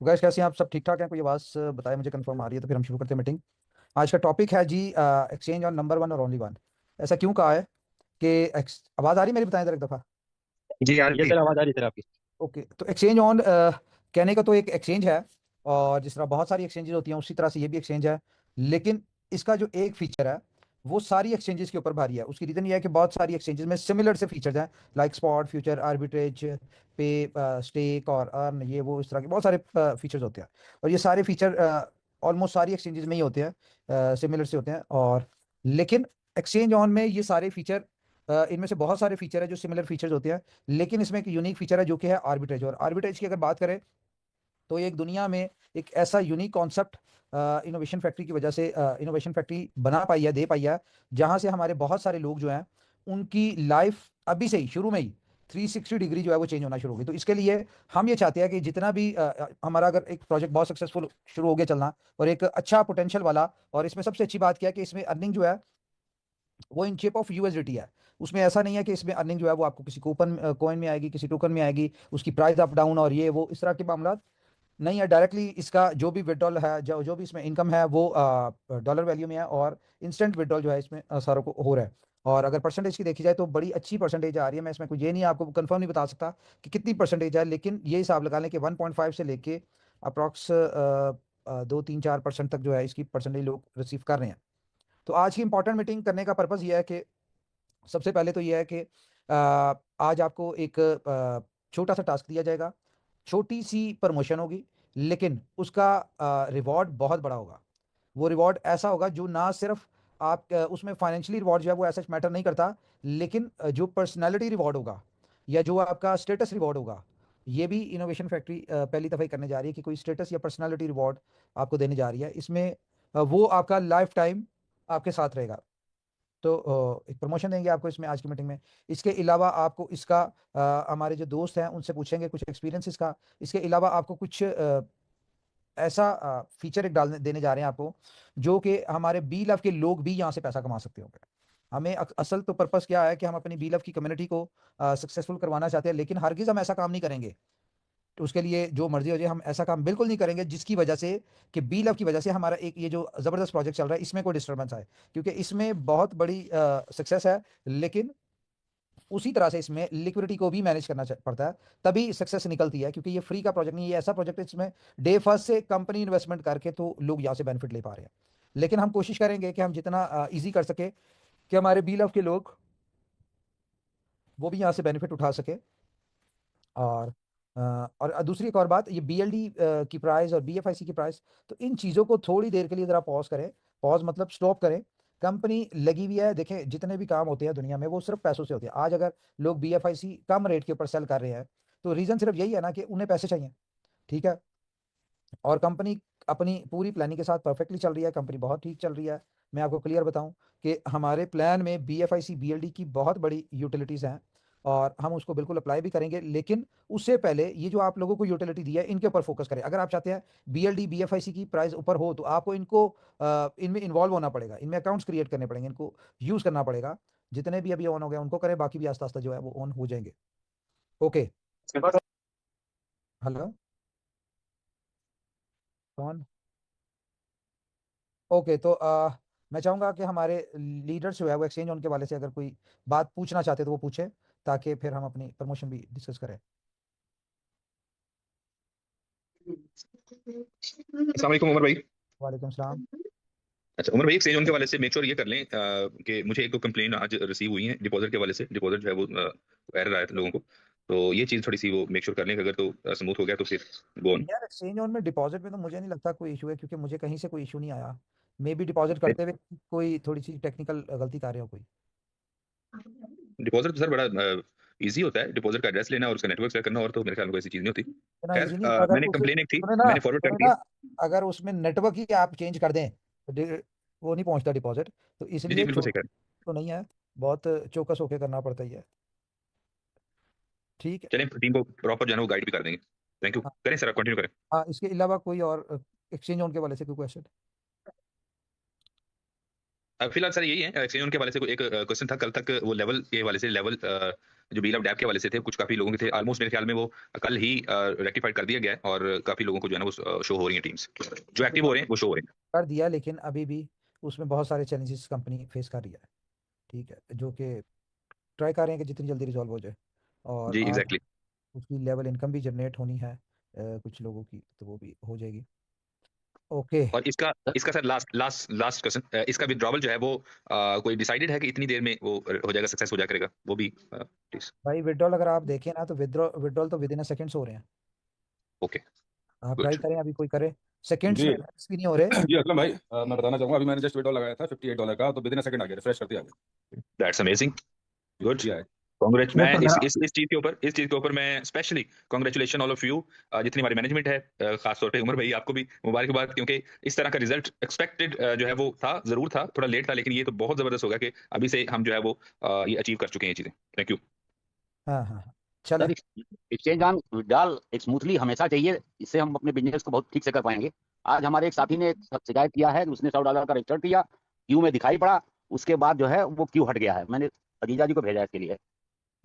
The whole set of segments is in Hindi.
गाइस कैसे हैं आप? सब ठीक ठाक हैं? कोई आवाज़ बताए मुझे, कंफर्म आ रही है तो फिर हम शुरू करते हैं मीटिंग। आज का टॉपिक है जी एक्सचेंज ऑन नंबर वन और ओनली वन। ऐसा क्यों कहा है कि आवाज़ आ रही है मेरी? बताएं जरा एक दफ़ा। जी यार, ये जी। सर आवाज आ रही है सर आपकी। ओके, तो एक्सचेंज ऑन कहने का तो एक एक्सचेंज है, और जिस तरह बहुत सारी एक्सचेंजेस होती हैं उसी तरह से ये भी एक्सचेंज है। लेकिन इसका जो एक फीचर है वो सारी एक्सचेंजेस के ऊपर भारी है। उसकी रीज़न ये है कि बहुत सारी एक्सचेंजेस में सिमिलर से फीचर्स हैं, लाइक स्पॉट, फ्यूचर, आर्बिट्रेज, पे, स्टेक और अर्न, ये वो इस तरह के बहुत सारे फीचर्स होते हैं। और ये सारे फीचर ऑलमोस्ट सारी एक्सचेंजेस में ही होते हैं, सिमिलर से होते हैं। और लेकिन एक्सचेंज ऑन में ये सारे फीचर, इनमें से बहुत सारे फीचर है जो सिमिलर फीचर्स होते हैं, लेकिन इसमें एक यूनिक फीचर है जो कि है आर्बिट्रेज। और आर्बिट्रेज की अगर बात करें तो ये एक दुनिया में एक ऐसा यूनिक कॉन्सेप्ट इनोवेशन फैक्ट्री की वजह से इनोवेशन फैक्ट्री बना पाई है, दे पाई है, जहां से हमारे बहुत सारे लोग जो हैं उनकी लाइफ अभी से ही शुरू में ही 360 डिग्री जो है वो चेंज होना शुरू होगी। तो इसके लिए हम ये चाहते हैं कि जितना भी हमारा अगर एक प्रोजेक्ट बहुत सक्सेसफुल शुरू हो गया चलना, और एक अच्छा पोटेंशियल वाला, और इसमें सबसे अच्छी बात क्या है कि इसमें अर्निंग जो है वो इन शेप ऑफ यूएसडीटी है। उसमें ऐसा नहीं है कि इसमें अर्निंग जो है वो आपको किसी कूपन कॉइन में आएगी, किसी टोकन में आएगी, उसकी प्राइस अप डाउन और ये वो इस तरह के मामला नहीं है। डायरेक्टली इसका जो भी विड्रॉल है, जो भी इसमें इनकम है वो डॉलर वैल्यू में है, और इंस्टेंट विड्रॉल जो है इसमें सारों को हो रहा है। और अगर परसेंटेज की देखी जाए तो बड़ी अच्छी परसेंटेज आ रही है। मैं इसमें कुछ ये नहीं आपको कंफर्म नहीं बता सकता कि कितनी परसेंटेज है, लेकिन ये हिसाब लगा लें कि 1.5 से लेके अप्रॉक्स 2 3 4% तक जो है इसकी परसेंटेज लोग रिसीव कर रहे हैं। तो आज की इंपॉर्टेंट मीटिंग करने का पर्पज़ ये है कि सबसे पहले तो ये है कि आज आपको एक छोटा सा टास्क दिया जाएगा, छोटी सी प्रमोशन होगी, लेकिन उसका रिवॉर्ड बहुत बड़ा होगा। वो रिवॉर्ड ऐसा होगा जो ना सिर्फ आप उसमें फाइनेंशियली रिवॉर्ड जो है वो ऐसा मैटर नहीं करता, लेकिन जो पर्सनैलिटी रिवॉर्ड होगा या जो आपका स्टेटस रिवॉर्ड होगा, ये भी इनोवेशन फैक्ट्री पहली दफ़ा ही करने जा रही है कि कोई स्टेटस या पर्सनैलिटी रिवॉर्ड आपको देने जा रही है। इसमें वो आपका लाइफ टाइम आपके साथ रहेगा। तो एक प्रमोशन देंगे आपको इसमें आज की मीटिंग में। इसके अलावा आपको इसका हमारे जो दोस्त हैं उनसे पूछेंगे कुछ एक्सपीरियंस इसका। इसके अलावा आपको कुछ ऐसा फीचर एक डालने देने जा रहे हैं आपको, जो कि हमारे बी लव के लोग भी यहाँ से पैसा कमा सकते होंगे। हमें असल तो पर्पस क्या है कि हम अपनी बी लव की कम्युनिटी को सक्सेसफुल करवाना चाहते हैं, लेकिन हरगिज हम ऐसा काम नहीं करेंगे। तो उसके लिए जो मर्जी हो जाए, हम ऐसा काम बिल्कुल नहीं करेंगे जिसकी वजह से, कि बी लव की वजह से हमारा एक ये जो जबरदस्त प्रोजेक्ट चल रहा है इसमें कोई डिस्टर्बेंस आए। क्योंकि इसमें बहुत बड़ी सक्सेस है, लेकिन उसी तरह से इसमें लिक्विडिटी को भी मैनेज करना पड़ता है, तभी सक्सेस निकलती है। क्योंकि ये फ्री का प्रोजेक्ट नहीं, ये ऐसा प्रोजेक्ट है इसमें डे फर्स्ट से कंपनी इन्वेस्टमेंट करके तो लोग यहाँ से बेनिफिट ले पा रहे हैं। लेकिन हम कोशिश करेंगे कि हम जितना ईजी कर सके कि हमारे बी लव के लोग वो भी यहाँ से बेनिफिट उठा सके। और और दूसरी एक और बात, ये बीएलडी की प्राइस और बीएफआईसी की प्राइस, तो इन चीज़ों को थोड़ी देर के लिए ज़रा पॉज करें। पॉज मतलब स्टॉप करें। कंपनी लगी हुई है, देखें जितने भी काम होते हैं दुनिया में वो सिर्फ पैसों से होते हैं। आज अगर लोग बीएफआईसी कम रेट के ऊपर सेल कर रहे हैं तो रीज़न सिर्फ यही है ना कि उन्हें पैसे चाहिए। ठीक है। और कंपनी अपनी पूरी प्लानिंग के साथ परफेक्टली चल रही है, कंपनी बहुत ठीक चल रही है। मैं आपको क्लियर बताऊं कि हमारे प्लान में बीएफआईसी बीएलडी की बहुत बड़ी यूटिलिटीज़ हैं, और हम उसको बिल्कुल अप्लाई भी करेंगे। लेकिन उससे पहले ये जो आप लोगों को यूटिलिटी दी है इनके ऊपर फोकस करें। अगर आप चाहते हैं बीएलडी बीएफआईसी की प्राइस ऊपर हो तो आपको इनको इनमें इन्वॉल्व होना पड़ेगा, इनमें अकाउंट्स क्रिएट करने पड़ेंगे, इनको यूज़ करना पड़ेगा। जितने भी अभी ऑन हो गए उनको करें, बाकी भी आस्ता आस्ता जो है वो ऑन हो जाएंगे। ओके। हेलो, कौन? ओके, तो मैं चाहूँगा कि हमारे लीडर्स जो है वो एक्सचेंज ऑन के वाले से अगर कोई बात पूछना चाहते तो वो पूछे, ताकि फिर हम अपनी प्रमोशन भी डिस्कस करें। अस्सलाम वालेकुम उमर भाई। वालेकुम सलाम। अच्छा उमर भाई, एक्सचेंज ऑन के वाले से मेक श्योर ये कर लें कि मुझे एक दो कंप्लेन आज रिसीव हुई हैं डिपॉजिट के वाले से। डिपॉजिट जो है वो एरर आया था लोगों को, तो ये चीज़ थोड़ी सी वो मेक श्योर कर लें कि अगर तो स्मूथ हो गया तो फिर गो ऑन। यार एक्सचेंज ऑन में डिपॉजिट में तो मुझे नहीं लगता कोई इशू है, क्योंकि मुझे कहीं से कोई इशू नहीं आया। मे बी डिपॉजिट करते हुए कोई थोड़ी सी टेक्निकल गलती कर रहे हो कोई। डिपॉजिट तो सर बड़ा इजी होता है, डिपॉजिट का एड्रेस लेना और उसका नेटवर्क चेक करना, और तो मेरे ख्याल में कोई ऐसी चीज़ नहीं होती। इतना खैर इजी नहीं अगर मैंने उसे कंप्लेन एक थी, सुने ना, मैंने फॉरवर्ड कर सुने दी ना, है। अगर उसमें नेटवर्क ही आप चेंज कर दें तो वो नहीं पहुंचता डिपॉजिट। तो जी जी, इसलिए बिल्कुल सही कह छोटा रहे हैं। तो नहीं है, बहुत चौकस होकर करना पड़ता ही है। ठीक है। चलें, टीम को प्रॉपर जो है ना वो गाइड भी कर देंगे। थैंक यू, हाँ। करें सर, आप कंटिन्यू करें। हाँ, इसके अलावा कोई और एक्सचेंज ऑन के वाले से कोई क्वेश्चन? फिलहाल सर यही है, एक्सचेंज उनके हवाले से कोई एक क्वेश्चन था कल तक, वो लेवल के हवाले से, लेवल जो बील ऑफ डैप के हवाले से थे, कुछ काफी लोगों के थे, ऑलमोस्ट मेरे ख्याल में वो कल ही रेक्टिफाइड कर दिया गया है, और काफी लोगों को जो है ना वो शो हो रही है, टीम्स जो एक्टिव हो रहे हैं वो शो हो रहे हैं। कर दिया, लेकिन अभी भी उसमें बहुत सारे चैलेंजेस कंपनी फेस कर रही है। ठीक है, जो कि ट्राई कर रहे हैं कि जितनी जल्दी रिजॉल्व हो जाए। और जी आज एग्जैक्टली। उसकी लेवल इनकम भी जनरेट होनी है कुछ लोगों की, तो वो भी हो जाएगी। ओके। और इसका इसका sir last last last question, इसका विड्रॉवल जो है वो कोई डिसाइडेड है कि इतनी देर में वो हो जाएगा, सक्सेस हो जाया करेगा, वो भी प्लीज। भाई विड्रॉल अगर आप देखें ना, तो विड्रॉल तो विद इन सेकंड्स हो रहे हैं। ओके आप ट्राई गुड। करें, अभी कोई करे, सेकंड्स जी में minutes भी नहीं हो रहे। जी असलम भाई, मैं बताना चाहूंगा, अभी मैंने जस्ट विड्रॉल लगाया था $58 का, तो विद इन सेकंड आ गया, रिफ्रेश करते ही आ गया। That's amazing. गुड। जी आए। कांग्रेच, वो मैं इस 15। इस इस चीज के ऊपर मैं specially congratulation all of you, जितनी हमारी मैनेजमेंट है, खास तौर पे उमर भाई, आपको भी मुबारकबाद, क्योंकि इस तरह का रिजल्ट एक्सपेक्टेड जो है वो था, जरूर था, थोड़ा लेट था, लेकिन ये तो बहुत जबरदस्त होगा कि अभी से हम जो है वो ये अचीव कर चुके हैं ये चीजें। Thank you. हाँ हाँ हाँ, चले। सर एक्सचेंज ऑन विड्रॉल एक स्मूथली हमेशा चाहिए, इससे हम अपने बिजनेस को बहुत ठीक से कर पाएंगे। आज हमारे एक साथी ने एक शिकायत किया है, उसने $100 का रजिस्टर किया, क्यू में दिखाई पड़ा, उसके बाद जो है वो क्यू हट गया है। मैंने अजीजा जी को भेजा इसके लिए।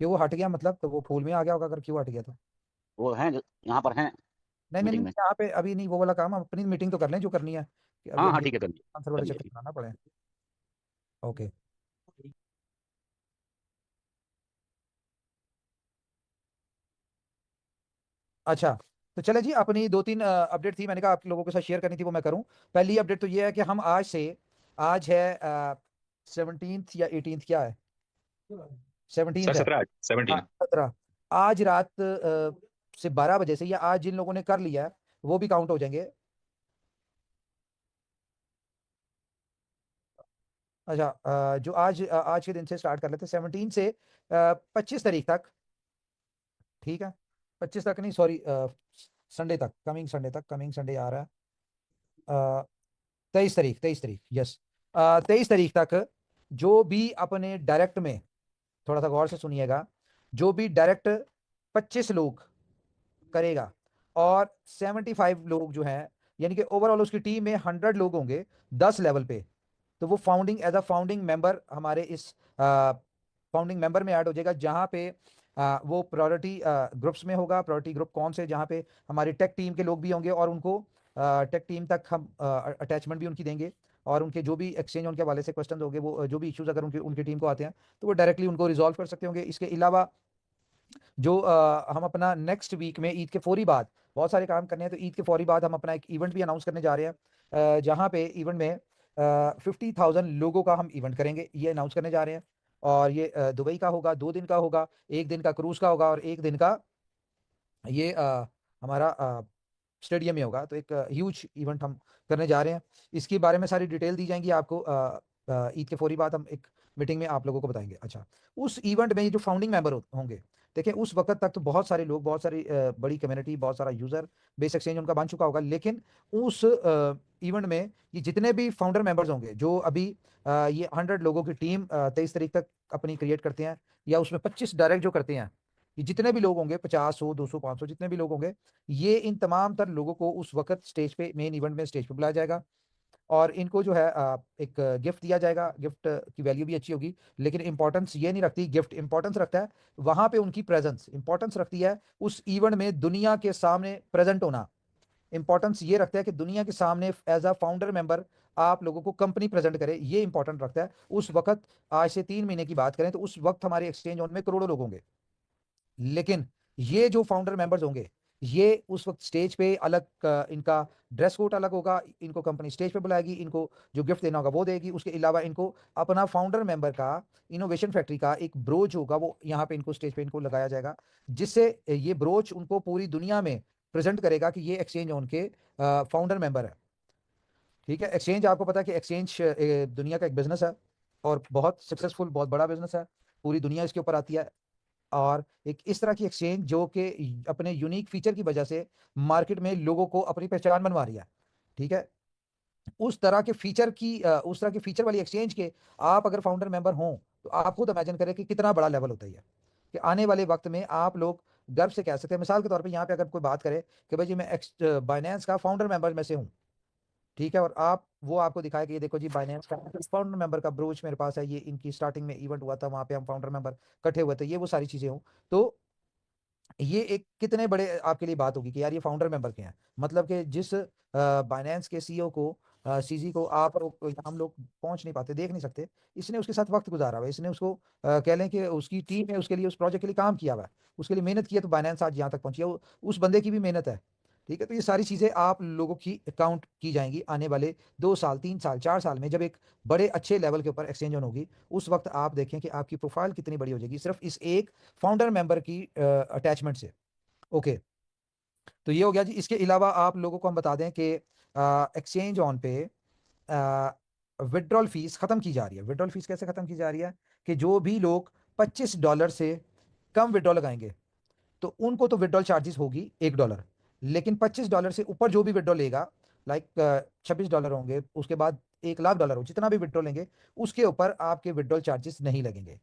क्यों वो हट गया मतलब? तो वो फूल में आ गया होगा अगर क्यों हट गया तो। वो हैं यहाँ पर हैं नहीं नहीं नहीं, मीटिंग में। यहाँ पे अभी नहीं वो वाला काम, हम अपनी मीटिंग तो कर लें जो करनी है, कि अभी हाँ हाँ ये ठीक है, करिए आंसर वाले करिए चक्कर ठीक। बनाना पड़े। ओके। अच्छा, तो चले जी, अपनी दो तीन अपडेट थी, मैंने कहा आप लोगों के साथ शेयर करनी थी, वो मैं करूं। पहली अपडेट तो ये है कि हम आज से, आज है 17th या 18th, क्या है? सर 17th है। 17 17। 17। आज रात से 12 बजे से, या आज जिन लोगों ने कर लिया है वो भी काउंट हो जाएंगे। अच्छा, जो आज के दिन से स्टार्ट कर लेते, 17 से 25 तारीख तक। ठीक है, 25 तक नहीं, सॉरी, संडे तक, कमिंग संडे तक, कमिंग संडे आ रहा है 23 तारीख, 23 तारीख, यस, 23 तारीख तक जो भी अपने डायरेक्ट में, थोड़ा सा गौर से सुनिएगा, जो भी डायरेक्ट 25 लोग करेगा, और 75 लोग जो हैं, यानी कि ओवरऑल उसकी टीम में 100 लोग होंगे 10 लेवल पे, तो वो founding, as a founding member हमारे इस फाउंडिंग मेंबर में ऐड हो जाएगा, जहाँ पे वो प्रायोरिटी ग्रुप्स में होगा। प्रायोरिटी ग्रुप कौन से? जहाँ पे हमारी टेक टीम के लोग भी होंगे, और उनको टेक टीम तक हम अटैचमेंट भी उनकी देंगे, और उनके जो भी एक्सचेंज उनके हवाले से क्वेश्चन होंगे, वो जो भी इश्यूज अगर उनकी उनकी टीम को आते हैं, तो वो डायरेक्टली उनको रिजॉल्व कर सकते होंगे। इसके अलावा जो हम अपना नेक्स्ट वीक में ईद के फौरी बाद बहुत सारे काम करने हैं, तो ईद के फौरी बाद हम अपना एक इवेंट भी अनाउंस करने जा रहे हैं, जहाँ पे इवेंट में 50,000 लोगों का हम इवेंट करेंगे, ये अनाउंस करने जा रहे हैं। और ये दुबई का होगा, 2 दिन का होगा, 1 दिन का क्रूज का होगा, और 1 दिन का ये हमारा स्टेडियम में होगा। तो एक ह्यूज इवेंट हम करने जा रहे हैं। इसके बारे में सारी डिटेल दी जाएंगी आपको ईद के फौरी बाद, हम एक मीटिंग में आप लोगों को बताएंगे। अच्छा, उस इवेंट में ये जो फाउंडिंग मेंबर होंगे, देखिए उस वक्त तक तो बहुत सारे लोग, बहुत सारी बड़ी कम्युनिटी, बहुत सारा यूजर बेस एक्सचेंज उनका बन चुका होगा, लेकिन उस इवेंट में ये जितने भी फाउंडर मेंबर्स होंगे, जो अभी ये 100 लोगों की टीम 23 तारीख तक अपनी क्रिएट करते हैं, या उसमें 25 डायरेक्ट जो करते हैं, ये जितने भी लोग होंगे, 50, 100, 200, 500, जितने भी लोग होंगे, ये इन तमाम तर लोगों को उस वक्त स्टेज पे, मेन इवेंट में स्टेज पे बुलाया जाएगा, और इनको जो है एक गिफ्ट दिया जाएगा। गिफ्ट की वैल्यू भी अच्छी होगी, लेकिन इंपॉर्टेंस ये नहीं रखती गिफ्ट, इंपॉर्टेंस रखता है वहां पे उनकी प्रेजेंस, इंपॉर्टेंस रखती है उस इवेंट में दुनिया के सामने प्रेजेंट होना। इंपॉर्टेंस ये रखता है कि दुनिया के सामने एज अ फाउंडर मेंबर आप लोगों को कंपनी प्रेजेंट करे, ये इंपॉर्टेंट रखता है उस वक्त। आज से 3 महीने की बात करें, तो उस वक्त हमारे एक्सचेंज ऑन में करोड़ों लोग होंगे, लेकिन ये जो फाउंडर मेंबर्स होंगे, ये उस वक्त स्टेज पे अलग, इनका ड्रेस कोड अलग होगा, इनको कंपनी स्टेज पे बुलाएगी, इनको जो गिफ्ट देना होगा वो देगी। उसके अलावा इनको अपना फाउंडर मेंबर का इनोवेशन फैक्ट्री का एक ब्रोच होगा, वो यहाँ पे इनको स्टेज पे इनको लगाया जाएगा, जिससे ये ब्रोच उनको पूरी दुनिया में प्रेजेंट करेगा कि ये एक्सचेंज ऑन के फाउंडर मेंबर है। ठीक है, एक्सचेंज, आपको पता है कि एक्सचेंज दुनिया का एक बिजनेस है, और बहुत सक्सेसफुल, बहुत बड़ा बिजनेस है, पूरी दुनिया इसके ऊपर आती है। और एक इस तरह की एक्सचेंज जो कि अपने यूनिक फीचर की वजह से मार्केट में लोगों को अपनी पहचान बनवा रही है। ठीक है, उस तरह के फीचर वाली एक्सचेंज के आप अगर फाउंडर मेंबर हों, तो आप खुद इमेजिन करें कि कितना बड़ा लेवल होता है ये, कि आने वाले वक्त में आप लोग गर्व से कह सकते हैं। मिसाल के तौर पे यहाँ पे अगर कोई बात करे कि भाई जी मैं बाइनेंस का फाउंडर मेंबर में से हूँ, ठीक है, और आप वो आपको दिखाया कि ये देखो जी बाइनेंस का फाउंडर मेंबर का ब्रोच मेरे पास है, ये इनकी स्टार्टिंग में इवेंट हुआ था, वहाँ पे हम फाउंडर मेंबर इकट्ठे हुए थे, ये वो सारी चीज़ें हों। तो ये एक कितने बड़े आपके लिए बात होगी कि यार ये फाउंडर मेंबर के हैं, मतलब कि जिस बाइनेंस के सीईओ को सीजी को आप लोग हम लोग पहुंच नहीं पाते, देख नहीं सकते, इसने उसके साथ वक्त गुजारा हुआ है, इसने उसको कह लें कि उसकी टीम है उसके लिए, उस प्रोजेक्ट के लिए काम किया हुआ है, उसके लिए मेहनत की है, तो बाइनेंस आज यहाँ तक पहुंची है, उस बंदे की भी मेहनत है। ठीक है, तो ये सारी चीज़ें आप लोगों की काउंट की जाएंगी आने वाले 2 साल 3 साल 4 साल में, जब एक बड़े अच्छे लेवल के ऊपर एक्सचेंज ऑन होगी, उस वक्त आप देखें कि आपकी प्रोफाइल कितनी बड़ी हो जाएगी सिर्फ इस एक फाउंडर मेंबर की अटैचमेंट से। ओके, तो ये हो गया जी। इसके अलावा आप लोगों को हम बता दें कि एक्सचेंज ऑन पे विड्रॉल फीस ख़त्म की जा रही है। विड्रॉल फीस कैसे ख़त्म की जा रही है कि जो भी लोग $25 से कम विड्रॉल लगाएंगे तो उनको तो विड्रॉल चार्जेस होगी $1, लेकिन $25 से ऊपर जो भी विड्रॉल लेगा, लाइक $26 होंगे, उसके बाद $1,00,000 हो, जितना भी विड्रॉल लेंगे उसके ऊपर आपके विड्रॉल चार्जेस नहीं लगेंगे।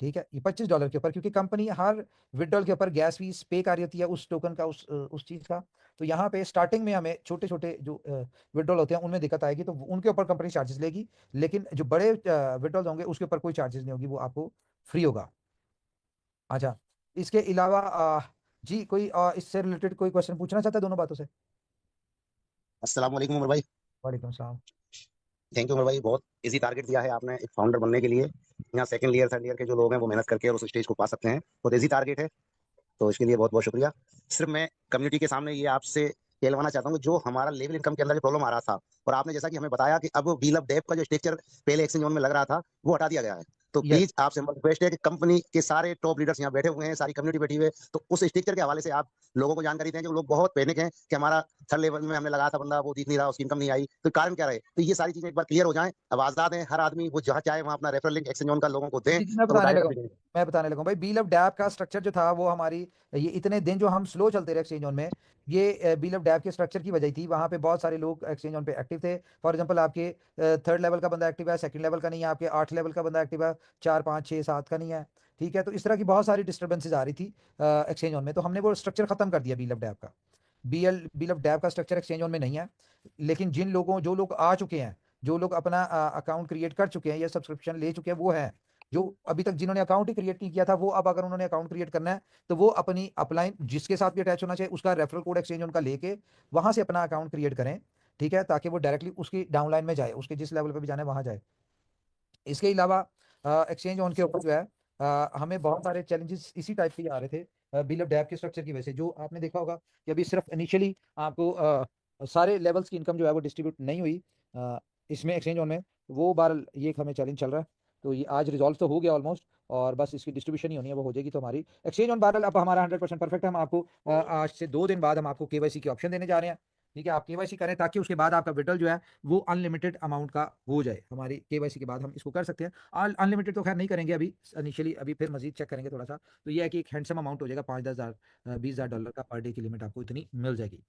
ठीक है, ये $25 के ऊपर, क्योंकि कंपनी हर विड्रॉल के ऊपर गैस फीस पे कर रही होती है उस टोकन का, उस चीज़ का। तो यहाँ पे स्टार्टिंग में हमें छोटे छोटे जो विड्रॉल होते हैं उनमें दिक्कत आएगी, तो उनके ऊपर कंपनी चार्जेस लेगी, लेकिन जो बड़े विड्रॉल होंगे उसके ऊपर कोई चार्जेस नहीं होगी, वो आपको फ्री होगा। अच्छा, इसके अलावा जी कोई इससे रिलेटेड कोई क्वेश्चन पूछना चाहता है दोनों बातों से? अस्सलाम वालेकुम उमर भाई। वालेकुम सलाम। थैंक यू उमर भाई, बहुत इजी टारगेट दिया है आपने एक फाउंडर बनने के लिए। यहाँ सेकंड ईयर थर्ड ईयर के जो लोग हैं वो मेहनत करके और उस स्टेज को पा सकते हैं, बहुत इजी टारगेट है, तो इसके लिए बहुत बहुत शुक्रिया। सिर्फ मैं कम्युनिटी के सामने ये आपसे कहलवाना चाहता हूँ कि जो हमारा लेवल इनकम के अंदर जो प्रॉब्लम आ रहा था, और आपने जैसा कि हमें बताया कि अब व्हील ऑफ डेप का जो स्ट्रक्चर पहले एक्सचेंज में लग रहा था वो हटा दिया गया है, तो Yes. प्लीज आपसे रिक्वेस्ट है कि कंपनी के सारे टॉप लीडर्स यहाँ बैठे हुए हैं, सारी कम्युनिटी बैठी हुई है, तो उस स्ट्रक्चर के हवाले से आप लोगों को जानकारी दें। जो लोग बहुत पैनिक हैं कि हमारा थर्ड लेवल में हमने लगाया था बंदा, वो दिख नहीं रहा, उसकी इनकम नहीं आई, तो कारण क्या रहे, तो ये सारी चीजें एक बार क्लियर हो जाएं। अब आजाद है हर आदमी, वो जहाँ चाहे वहाँ अपना रेफरल लिंक एक्सचेंज का लोगों को दें, जी, मैं तो वो बताने लगा डायरेक्ट मैं बताने लगा भाई, बील ऑफ डैप का स्ट्रक्चर जो था वो हमारी ये इतने दिन जो हम स्लो चलते रहे एक्सचेंज ऑन में, ये बील ऑफ डैप के स्ट्रक्चर की वजह थी। वहाँ पे बहुत सारे लोग एक्सचेंज ऑन पे एक्टिव थे। फॉर एग्जांपल आपके थर्ड लेवल का बंदा एक्टिव है, सेकंड लेवल का नहीं है, आपके 8 लेवल का बंदा एक्टिव है, 4 5 6 7 का नहीं है। ठीक है, तो इस तरह की बहुत सारी डिस्टर्बेंसेज आ रही थी एक्सचेंज ऑन में, तो हमने वो स्ट्रक्चर खत्म कर दिया बील ऑफ डैप का। बील ऑफ डैप का स्ट्रक्चर एक्सचेंज ऑन में नहीं है, लेकिन जो लोग आ चुके हैं, जो लोग अपना अकाउंट क्रिएट कर चुके हैं या सब्सक्रिप्शन ले चुके हैं, वो है। जो अभी तक जिन्होंने अकाउंट ही क्रिएट नहीं किया था, वो अब अगर उन्होंने अकाउंट क्रिएट करना है तो वो अपनी अपलाइन जिसके साथ भी अटैच होना चाहिए उसका रेफरल कोड एक्सचेंज उनका लेके वहां से अपना अकाउंट क्रिएट करें। ठीक है, ताकि वो डायरेक्टली उसकी डाउनलाइन में जाए, उसके जिस लेवल पे भी जाना है वहां जाए। इसके अलावा एक्सचेंज ऑन के ऊपर जो है हमें बहुत सारे चैलेंजेस इसी टाइप के आ रहे थे बिल ऑफ डैप के स्ट्रक्चर की वजह से। जो आपने देखा होगा कि अभी सिर्फ इनिशियली आपको सारे लेवल्स की इनकम जो है वो डिस्ट्रीब्यूट नहीं हुई इसमें एक्सचेंज ऑन में, वो बार ये एक हमें चैलेंज चल रहा है। तो ये आज रिजॉल्व तो हो गया ऑलमोस्ट, और बस इसकी डिस्ट्रीब्यूशन ही होनी है, वो हो जाएगी तो हमारी एक्सचेंज ऑन बारल अब हमारा 100% परफेक्ट है। हम आपको आज से 2 दिन बाद हम आपको केवाईसी के ऑप्शन देने जा रहे हैं। ठीक है, आप केवाईसी करें ताकि उसके बाद आपका विड्रॉल जो है वो अनलिमिटेड अमाउंट का हो जाए। हमारी केवाईसी के बाद हम इसको कर सकते हैं। अनलिमिटेड तो खैर नहीं करेंगे अभी इनिशियली, अभी फिर मजीद चेक करेंगे थोड़ा सा। तो ये है कि एक हैंडसम अमाउंट हो जाएगा, 5-10 हज़ार $20,000 का पर डे की लिमिट आपको इतनी मिल जाएगी।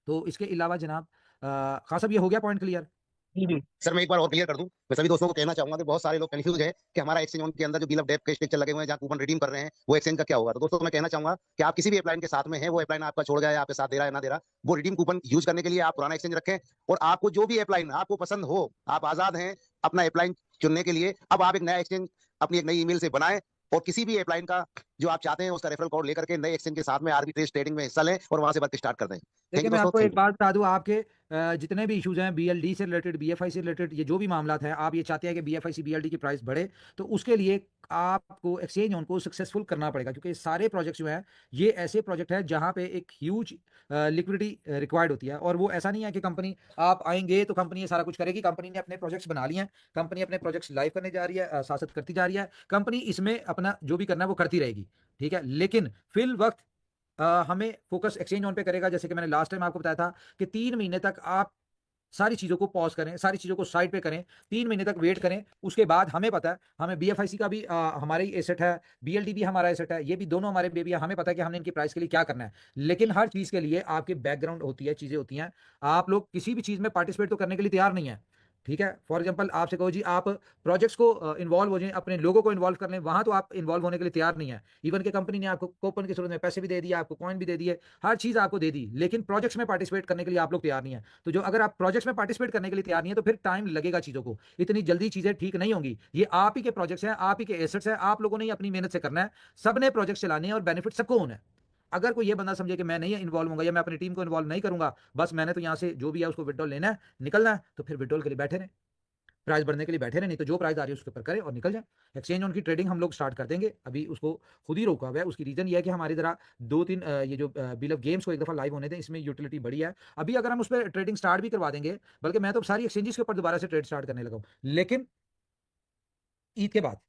तो इसके अलावा जनाब खान साहब, ये हो गया पॉइंट क्लियर? सर मैं एक बार और क्लियर कर दूं, मैं सभी दोस्तों को कहना चाहूंगा कि बहुत सारे लोग कंफ्यूज हैं कि हमारा एक्सचेंज ऑन के अंदर जो बिल ऑफ डेप के स्ट्रक्चर लगे हुए हैं जहां कूपन रिडीम कर रहे हैं वो एक्सचेंज का क्या होगा। तो दोस्तों मैं कहना चाहूंगा कि आप किसी भी अपलाइन के साथ में है, वो अपलाइन आपका छोड़ गया है, आपके साथ दे रहा है ना दे रहा, वो रिडीम कूपन यूज करने के लिए आप पुराना एक्सचेंज रखें, और आपको जो भी अपलाइन आपको पसंद हो, आप आजाद हैं अपना अपलाइन चुनने के लिए। अब आप एक नया एक्सचेंज अपनी एक नई ईमेल से बनाएं और किसी भी अपलाइन का जो आप चाहते हैं उसका रेफरल कोड लेकर के नए एक्सचेंज के साथ में आर्बिट्रेज ट्रेडिंग में हिस्सा लें और वहां से वर्क स्टार्ट कर दें। देखिए, मैं आपको एक बात बता दूं, आपके जितने भी इश्यूज हैं बीएलडी से रिलेटेड, बीएफआई से रिलेटेड, ये जो भी मामला है, आप ये चाहते हैं कि बीएफआईसी बीएलडी की प्राइस बढ़े, तो उसके लिए आपको एक्सचेंज ऑन को सक्सेसफुल करना पड़ेगा, क्योंकि सारे प्रोजेक्ट्स जो हैं ये ऐसे प्रोजेक्ट है जहां पे एक ह्यूज लिक्विडिटी रिक्वायर्ड होती है। और वो ऐसा नहीं है कि कंपनी आप आएंगे तो कंपनी ये सारा कुछ करेगी। कंपनी ने अपने प्रोजेक्ट्स बना लिए हैं, कंपनी अपने प्रोजेक्ट्स लाइव करने जा रही है, साथ करती जा रही है, कंपनी इसमें अपना जो भी करना है वो करती रहेगी। ठीक है, लेकिन फिल वक्त हमें फोकस एक्सचेंज ऑन पे करेगा। जैसे कि मैंने लास्ट टाइम आपको बताया था कि 3 महीने तक आप सारी चीज़ों को पॉज करें, सारी चीज़ों को साइड पे करें, 3 महीने तक वेट करें। उसके बाद हमें पता है, हमें बीएफआईसी का भी हमारा ही एसेट है, बीएलडी भी हमारा एसेट है, ये भी दोनों हमारे बेबी है। हमें पता है कि हमने इनकी प्राइस के लिए क्या करना है, लेकिन हर चीज़ के लिए आपके बैकग्राउंड होती है, चीज़ें होती हैं। आप लोग किसी भी चीज़ में पार्टिसिपेट तो करने के लिए तैयार नहीं है, ठीक है। फॉर एग्जांपल आपसे कहो जी आप प्रोजेक्ट्स को इन्वॉल्व हो जाएं, अपने लोगों को इन्वॉल्व कर लें, वहां तो आप इन्वॉल्व होने के लिए तैयार नहीं है। इवन के कंपनी ने आपको कूपन की सूरत में पैसे भी दे दिए, आपको कॉइन भी दे दिए, हर चीज आपको दे दी, लेकिन प्रोजेक्ट्स में पार्टिसिपेट करने के लिए आप लोग तैयार नहीं है। तो जो अगर आप प्रोजेक्ट्स में पार्टिसिपेट करने के लिए तैयार नहीं है तो फिर टाइम लगेगा चीजों को, इतनी जल्दी चीजें ठीक नहीं होंगी। ये आप ही के प्रोजेक्ट्स हैं, आप ही के एसेट्स हैं, आप लोगों ने ही अपनी मेहनत से करना है, सबने प्रोजेक्ट चलाने हैं और बेनिफिट सबको होना है। अगर कोई ये बंदा समझे कि मैं नहीं इन्वॉल्व होऊंगा या मैं अपनी टीम को इन्वॉल्व नहीं करूंगा, बस मैंने तो यहाँ से जो भी है उसको विड्रॉल लेना है, निकलना है, तो फिर विड्रॉल के लिए बैठे रहें, प्राइस बढ़ने के लिए बैठे रहे, नहीं तो जो प्राइस आ रही है उसके ऊपर करें और निकल जाए। एक्सचेंज ऑन की ट्रेडिंग हम लोग स्टार्ट कर देंगे, अभी उसको खुद ही रोका हुआ है। उसकी रीजन ये है कि हमारी जरा 2-3 ये जो बिल ऑफ गेम्स को एक दफा लाइव होने दें, इसमें यूटिलिटी बड़ी है। अभी अगर हम उस पर ट्रेडिंग स्टार्ट भी करवा देंगे, बल्कि मैं तो सारी एक्सचेंजेस के ऊपर दोबारा से ट्रेड स्टार्ट करने लगा हूं, लेकिन ईद के बाद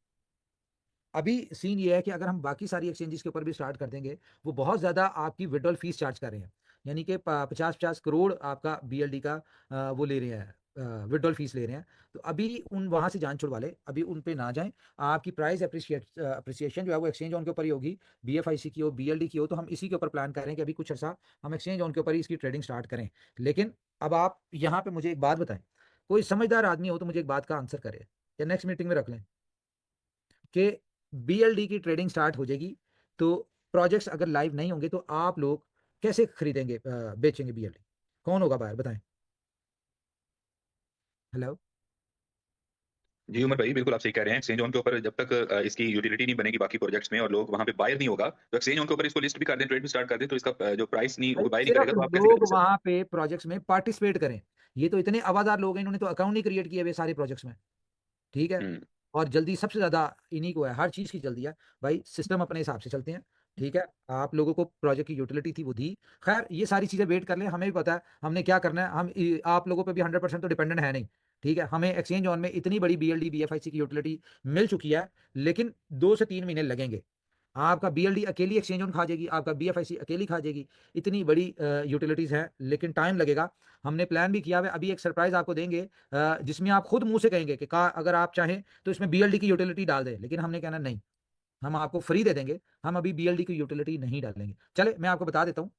अभी सीन ये है कि अगर हम बाकी सारी एक्सचेंजेस के ऊपर भी स्टार्ट कर देंगे, वो बहुत ज़्यादा आपकी विड्रॉल फीस चार्ज कर रहे हैं, यानी कि 50-50 करोड़ आपका BLD का वो ले रहे हैं, विड्रॉल फीस ले रहे हैं। तो अभी उन वहाँ से जान छुड़वा ले, अभी उन पे ना जाएं। आपकी प्राइस अप्रिसिएशन जो है वो एक्सचेंज ऑन के ऊपर ही होगी, BFIC की हो, BLD की हो, तो हम इसी के ऊपर प्लान कर रहे हैं कि अभी कुछ अर्सा हम एक्सचेंज ऑन के ऊपर ही इसकी ट्रेडिंग स्टार्ट करें। लेकिन अब आप यहाँ पे मुझे एक बात बताएं, कोई समझदार आदमी हो तो मुझे एक बात का आंसर करे, या नेक्स्ट मीटिंग में रख लें कि BLD की ट्रेडिंग स्टार्ट हो जाएगी तो प्रोजेक्ट्स अगर लाइव नहीं होंगे तो आप लोग कैसे खरीदेंगे, बेचेंगे BLD? कौन होगा बायर, बताएं। हेलो। जी उमर भाई, बिल्कुल आप सही कह रहे हैं। एक्सचेंज ऑन के ऊपर जब तक इसकी यूटिलिटी नहीं बनेगी बाकी प्रोजेक्ट्स में और लोग वहां पे बायर नहीं होगा, तो एक्सचेंज ऑन के ऊपर इसको लिस्ट भी कर दें, ट्रेड भी स्टार्ट कर दें, तो इसका जो प्राइस नहीं भाई वो बाय नहीं सिर्फ करेगा, तो आप कैसे लोग करेंगे सर? वहां पे प्रोजेक्ट्स में पार्टिसिपेट करें। ये तो इतने आवाजार लोग हैं, इन्होंने तो अकाउंट नहीं क्रिएट किए हुए सारे प्रोजेक्ट्स में, ठीक है। हम्म। और जल्दी सबसे ज्यादा इन्हीं को है, हर चीज की जल्दी है भाई, सिस्टम अपने हिसाब से चलते हैं, ठीक है। आप लोगों को प्रोजेक्ट की यूटिलिटी थी वो दी, खैर ये सारी चीजें वेट कर लें, हमें भी पता है हमने क्या करना है। आप लोगों पे भी 100% तो डिपेंडेंट है नहीं, ठीक है। हमें एक्सचेंज ऑन में इतनी बड़ी BLD BFIC की यूटिलिटी मिल चुकी है, लेकिन 2 से 3 महीने लगेंगे। आपका BLD अकेली एक्सचेंज ऑन खा जाएगी, आपका BFIC अकेली खा जाएगी, इतनी बड़ी यूटिलिटीज हैं, लेकिन टाइम लगेगा। हमने प्लान भी किया हुआ है, अभी एक सरप्राइज आपको देंगे जिसमें आप खुद मुंह से कहेंगे कि अगर आप चाहें तो इसमें BLD की यूटिलिटी डाल दें, लेकिन हमने कहना नहीं, हम आपको फ्री दे देंगे, हम अभी BLD की यूटिलिटी नहीं डालेंगे। चले मैं आपको बता देता हूँ,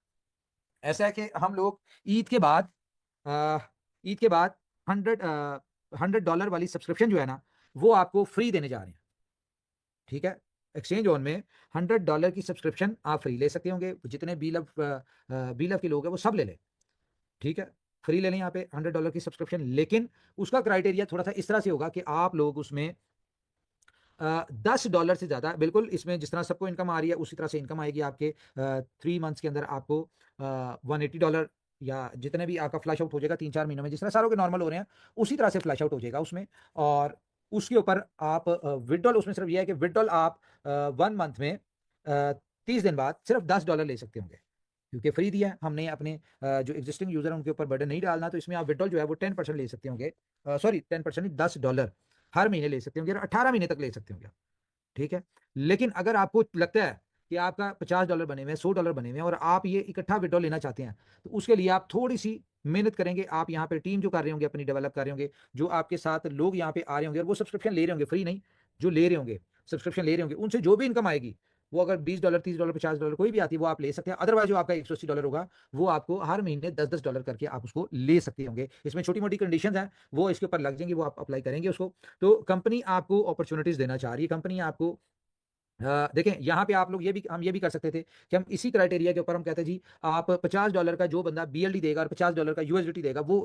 ऐसा है कि हम लोग ईद के बाद अ, ईद के बाद 100 $100 वाली सब्सक्रिप्शन जो है ना, वो आपको फ्री देने जा रहे हैं, ठीक है। एक्सचेंज ऑन में $100 की सब्सक्रिप्शन आप फ्री ले सकते होंगे, जितने बी लव के लोग हैं वो सब ले लें, ठीक है। फ्री ले लें यहाँ पे $100 की सब्सक्रिप्शन, लेकिन उसका क्राइटेरिया थोड़ा सा इस तरह से होगा कि आप लोग उसमें $10 से ज़्यादा, बिल्कुल इसमें जिस तरह सबको इनकम आ रही है उसी तरह से इनकम आएगी आपके 3 मंथ्स के अंदर आपको $180 या जितने भी आपका फ्लैश आउट हो जाएगा 3-4 महीनों में, जिस तरह सारों के नॉर्मल हो रहे हैं उसी तरह से फ्लैश आउट हो जाएगा उसमें। और उसके ऊपर आप विड्रॉल, उसमें सिर्फ यह है कि विड्रॉल आप 1 मंथ में 30 दिन बाद सिर्फ $10 ले सकते होंगे, क्योंकि फ्री दिया है हमने अपने जो एग्जिस्टिंग यूजर है उनके ऊपर बर्डन नहीं डालना, तो इसमें आप विड्रॉल जो है वो 10% ले सकते होंगे, सॉरी 10% नहीं, $10 हर महीने ले सकते होंगे और 18 महीने तक ले सकते होंगे, ठीक है। लेकिन अगर आपको लगता है कि आपका $50 बने हुए हैं, $100 बने हुए हैं और आप ये इकट्ठा विड्रॉल लेना चाहते हैं, तो उसके लिए आप थोड़ी सी मेहनत करेंगे। आप यहाँ पे टीम जो कर रहे होंगे अपनी डेवलप कर रहे होंगे, जो आपके साथ लोग यहाँ पे आ रहे होंगे और वो सब्सक्रिप्शन ले रहे होंगे, फ्री नहीं, जो ले रहे होंगे सब्सक्रिप्शन ले रहे होंगे, उनसे जो भी इनकम आएगी वो अगर $20 $30 $50 कोई भी आती है वो आप ले सकते हैं। अदरवाइज जो आपका $180 होगा वो आपको हर महीने $10 करके आप उसको ले सकते होंगे। इसमें छोटी मोटी कंडीशन है वो इसके ऊपर लग जाएंगी, वो आप अप्लाई करेंगे उसको। तो कंपनी आपको अपॉर्चुनिटीज देना चाह रही है, कंपनी आपको देखें यहाँ पे आप लोग हम ये भी कर सकते थे कि हम इसी क्राइटेरिया के ऊपर हम कहते हैं जी आप $50 का जो बंदा BLD देगा और $50 का USDT देगा वो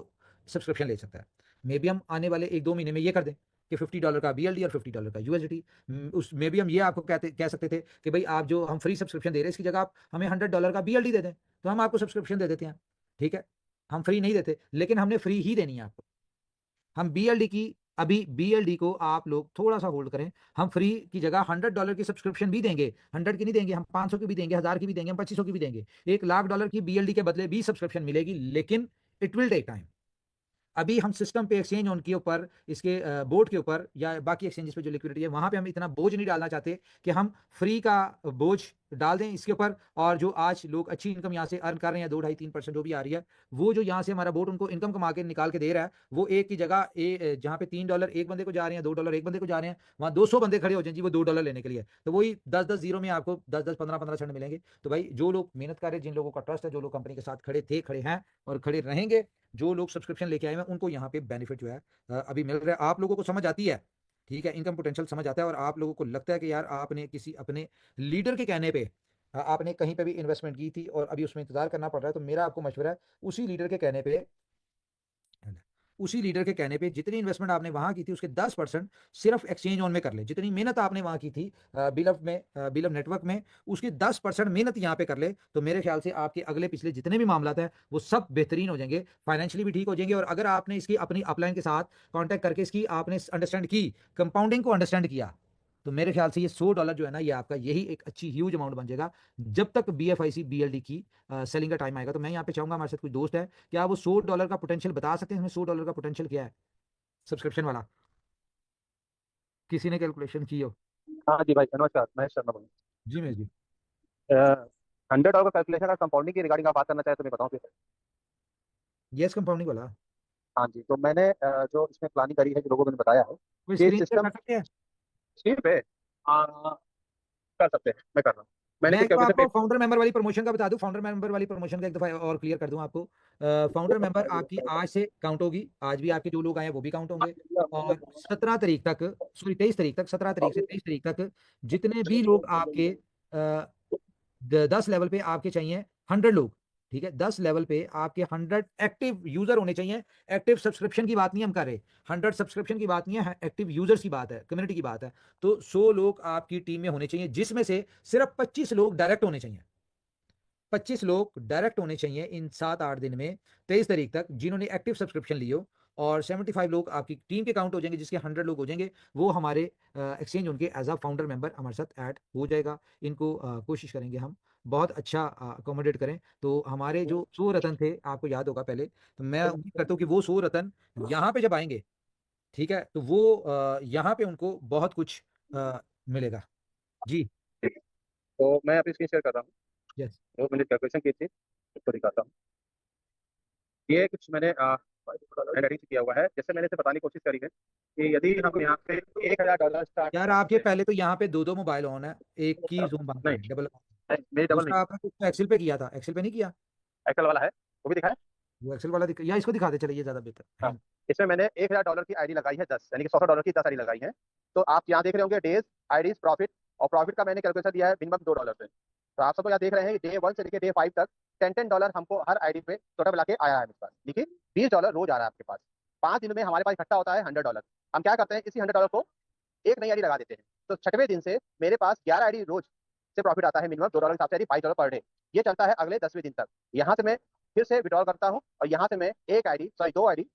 सब्सक्रिप्शन ले सकता है। मे बी हम आने वाले 1-2 महीने में ये कर दें कि $50 का BLD और $50 का USDT। उसमें भी हम ये आपको कह सकते थे कि भाई आप जो हम फ्री सब्सक्रिप्शन दे रहे हैं इसकी जगह आप हमें $100 का BLD दे दें, तो हम आपको सब्सक्रिप्शन दे देते हैं, ठीक है। हम फ्री नहीं देते, लेकिन हमने फ्री ही देनी है आपको। हम BLD की, अभी BLD को आप लोग थोड़ा सा होल्ड करें, हम फ्री की जगह $100 की सब्सक्रिप्शन भी देंगे, 100 की नहीं देंगे, हम 500 की भी देंगे, 1000 की भी देंगे, हम 2500 की भी देंगे, $1,00,000 की BLD के बदले भी सब्सक्रिप्शन मिलेगी, लेकिन इट विल टेक टाइम। अभी हम सिस्टम पे एक्सचेंज ऑन के ऊपर, इसके बोर्ड के ऊपर या बाकी एक्सचेंजेस पे जो लिक्विडिटी है वहां पे हम इतना बोझ नहीं डालना चाहते कि हम फ्री का बोझ डाल दें इसके ऊपर, और जो आज लोग अच्छी इनकम यहाँ से अर्न कर रहे हैं 2-2.5-3% जो भी आ रही है, वो जो यहाँ से हमारा बोर्ड उनको इनकम कमा के निकाल के दे रहा है, वो एक की जगह जहाँ पे $3 एक बंदे को जा रहे हैं, $2 एक बंदे को जा रहे हैं, वहाँ 200 बंदे खड़े हो जाए जी वो $2 लेने के लिए, तो वही 10-10 जीरो में आपको 10-10 15-15 सेंट मिलेंगे। तो भाई जो लोग मेहनत कर रहे हैं, जिन लोगों का ट्रस्ट है, जो लोग कंपनी के साथ खड़े थे, खड़े हैं और खड़े रहेंगे, जो लोग सब्सक्रिप्शन लेके आए हैं उनको यहाँ पे बेनिफिट जो है अभी मिल रहा है। आप लोगों को समझ आती है, ठीक है, इनकम पोटेंशियल समझ आता है, और आप लोगों को लगता है कि यार आपने किसी अपने लीडर के कहने पे आपने कहीं पे भी इन्वेस्टमेंट की थी और अभी उसमें इंतजार करना पड़ रहा है, तो मेरा आपको मशवरा है उसी लीडर के कहने पे जितनी इन्वेस्टमेंट आपने वहां की थी उसके 10% सिर्फ एक्सचेंज ऑन में कर ले। जितनी मेहनत आपने वहां की थी बिलव नेटवर्क में, उसकी 10% मेहनत यहाँ पे कर ले, तो मेरे ख्याल से आपके अगले पिछले जितने भी मामला है वो सब बेहतरीन हो जाएंगे, फाइनेंशियली भी ठीक हो जाएंगे। और अगर आपने इसकी अपनी अपलाइन के साथ कॉन्टैक्ट करके इसकी आपने अंडरस्टैंड की, कंपाउंडिंग को अंडरस्टैंड किया, तो मेरे ख्याल से ये $100 जो है ना, ये आपका यही एक अच्छी ह्यूज अमाउंट बन जाएगा जब तक BFIC BLD की सेलिंग का टाइम आएगा। तो मैं यहाँ पे चाहूंगा, हमारे साथ कोई दोस्त है, क्या वो $100 का पोटेंशियल बता सकते हैं? हमें $100 का पोटेंशियल क्या है सब्सक्रिप्शन वाला, किसी ने कैलकुलेशन की हो? हाँ जी भाई, नमस्कार, महेश शर्मा बोल जी महेश जी। $100 का कैलकुलेशन और कंपाउंडिंग की रिगार्डिंग आप बात करना चाहे तो मैं बताऊँ फिर। यस, कंपाउंडिंग वाला। हाँ जी, तो मैंने जो इसमें प्लानिंग करी है, जो लोगों को मैंने बताया है कोई कि स्क्रीन शेयर सिस्टम कर सकते हैं? स्क्रीन पे कर सकते हैं, मैं कर रहा हूँ। मैंने मैं जो तो कैलकुलेशन आपको फाउंडर मेंबर वाली प्रमोशन का बता दूं, फाउंडर मेंबर वाली प्रमोशन का एक दफा और क्लियर कर दूं आपको। फाउंडर मेंबर आपकी आज से काउंट होगी, आज भी आपके जो लोग आए हैं वो भी काउंट होंगे, और 17 तारीख तक, सॉरी 23 तारीख तक, 17 तारीख से 23 तारीख तक जितने भी लोग आपके 10 लेवल पे आपके चाहिए, 100 लोग, ठीक है, 10 लेवल पे आपके 100 एक्टिव यूजर होने चाहिए। एक्टिव सब्सक्रिप्शन की बात नहीं हम कर रहे, 100 सब्सक्रिप्शन की बात नहीं है, एक्टिव यूजर्स की बात है, कम्युनिटी की बात है। तो 100 लोग आपकी टीम में होने चाहिए, जिसमें से सिर्फ 25 लोग डायरेक्ट होने चाहिए। 25 लोग डायरेक्ट होने चाहिए इन 7-8 दिन में, 23 तारीख तक, जिन्होंने एक्टिव सब्सक्रिप्शन लियो, और 75 लोग आपकी टीम के काउंट हो जाएंगे, जिसके 100 लोग हो जाएंगे, वो हमारे एक्सचेंज उनके एज अ फाउंडर मेंबर हमारे साथ ऐड हो जाएगा। इनको कोशिश करेंगे हम बहुत अच्छा अकोमोडेट करें। तो हमारे जो 100 रतन थे, आपको याद होगा पहले, तो मैं उम्मीद करता हूँ कि वो 100 रतन यहाँ पे जब आएंगे, ठीक है, तो वो यहाँ पे उनको बहुत कुछ मिलेगा। जी। तो मैं अभी स्क्रीन शेयर कर रहा हूँ, यस। जो मैंने कैलकुलेशन की थी उसको दिखाता हूँ। ये कुछ मैंने एडिट किया हुआ है, जैसे मैंने इसे बताने की कोशिश करी है कि यदि हम यहाँ पे $1000 स्टार्ट यार आपके पहले तो यहाँ पे दो मोबाइल ऑन है, एक की जूम बंद नहीं, है, डबल। मेरी डबल नहीं, दूसरा आपने कुछ एक्सेल पे किया था, एक्सेल पे नहीं किया? एक्सेल वाला है, वो भी दिखाया। वो एक्सेल वाला या इसको दिखा दे, चलिए ये ज्यादा बेहतर हाँ, है। इसमें मैंने $1000 की आईडी लगाई है 10, यानी कि $100 की 10 आईडी लगाई है। तो आप यहाँ देख रहे होंगे डेज, आईडीज, प्रॉफिट, और प्रॉफिट का मैंने कैलकुलेशन दिया है मिनिमम $2 से। तो आप सब यहाँ देख रहे हैं डे 1 से लेकर डे 5 तक $10 हमको हर आईडी पे टोटल मिला के आया है मेरे पास। देखिए $20 रोज आ रहा है आपके पास। 5 दिन में हमारे पास इकट्ठा होता है $100। हम क्या करते हैं, इसी $100 को एक नई आईडी लगा देते हैं, तो 6वें दिन से मेरे पास 11 आईडी रोज से प्रॉफिट आता है मिनिमम $2 के हिसाब से, $22 पर डे। ये चलता है अगले 10वें दिन तक। यहाँ से मैं फिर से विड्रॉल करता हूँ और यहाँ से मैं दो आईडी,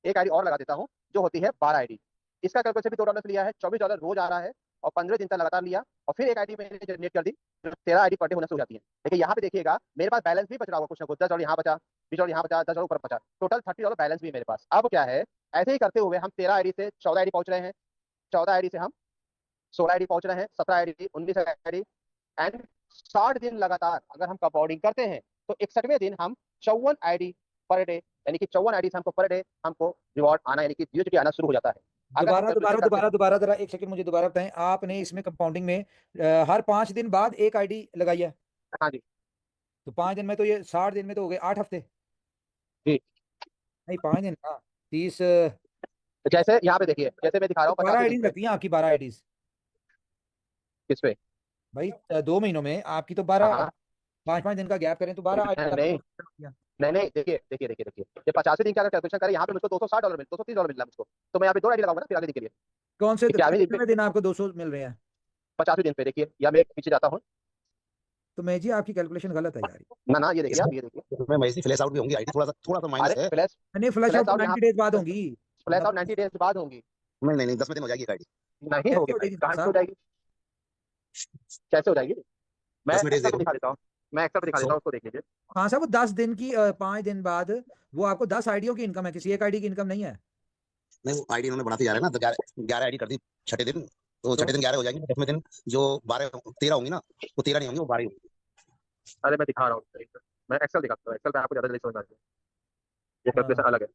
एक आईडी और लगा देता हूँ, जो होती है 12 आईडी। इसका कैलकुलेशन भी $2 से लिया है, $24 रोज आ रहा है, और 15 दिन तक लगातार लिया, और फिर एक आईडी मैंने जनरेट कर दी, जो 13 आईडी पर डे होना शुरू हो जाती है। लेकिन यहाँ पे देखिएगा मेरे पास बैलेंस भी बच रहा होगा कुछ ना कुछ, $10 यहाँ बचा, $20 यहाँ बचा, $10 ऊपर बचा, टोटल $30 बैलेंस भी है मेरे पास। अब क्या है, ऐसे ही करते हुए हम 13 आईडी से 14 आईडी पहुंच रहे हैं, 14 आईडी से हम 16 आईडी पहुंच रहे हैं, 17 आईडी, 19 आईडी, एंड 60 दिन लगातार अगर हम कंपाउंडिंग करते हैं तो 61वें दिन हम 54 आईडी पर डे, यानी कि 54 आईडी से हमको पर डे हमको रिवॉर्ड आना, यानी कि जीओटी आना शुरू हो जाता है। अगर हम दोबारा जरा एक सेकंड मुझे दोबारा बताएं, आपने इसमें कंपाउंडिंग में हर 5 दिन बाद एक आईडी लगाई है? हाँ जी। तो 5 दिन में तो ये 60 दिन में तो हो गए 8 हफ्ते। जी। नहीं 5 दिन, हाँ 30, तो जैसे यहाँ पे देखिए, जैसे मैं दिखा रहा हूँ 12 50 आईडी दिन पे, लगती हैं आपकी, 12 आईडीज किस पे? भाई 2 महीनों में आपकी तो 12, हाँ 5-5 दिन का गैप करें तो 12 नहीं नहीं नहीं, देखिए ये 50 दिन का अगर कैलकुलेशन करें, यहाँ पे मुझको $260 मिल, $230 मिल रहा है मुझको, तो मैं यहाँ पे 2 आईडी लगाऊंगा ना फिर आगे दिन के लिए। कौन से क्या कितने दिन आपको 200 मिल रहे हैं? 50 दिन पे देखिए, या मैं पीछे जाता हूँ तो मैं जी आपकी कैलकुलेशन गलत है यार। ना, ये देखिए आप, ये देखिए, इसमें महेश फ्लैश आउट भी होंगी आईडी, थोड़ा सा माइनस अरे है। फ्लैश नहीं फ्लैश आउट 90 डेज बाद होंगी। फ्लैश आउट 90 डेज बाद होंगी। नहीं 10वें दिन हो जाएगी आईडी। नहीं कैसे होगी हो भाई, जाएगी कहाँ से हो साहब? जाएगी, कैसे हो जाएगी? मैं 10वें डेज एक्सेल पे देखो। दिखा देता हूँ, मैं एक्सेल पे दिखा देता हूँ, उसको देख लीजिए। हाँ साहब, वो 10 दिन की 5 दिन बाद वो आपको 10 आईडियों की इनकम है, किसी एक आईडी की इनकम नहीं है। नहीं वो आईडी उन्होंने बढ़ाते जा रहे हैं ना, तो 11 आईडी कर दी 6ठे दिन, तो 6ठे दिन 11 हो जाएंगे, 10वें दिन जो 13 होंगी ना, वो 13 नहीं होंगी, वो 12 होंगी। अरे मैं दिखा रहा हूँ, मैं एक्सेल दिखाता हूँ, एक्सेल पे आपको ज्यादा जल्दी समझ आ जाएगा, ये कैलकुलेशन अलग है।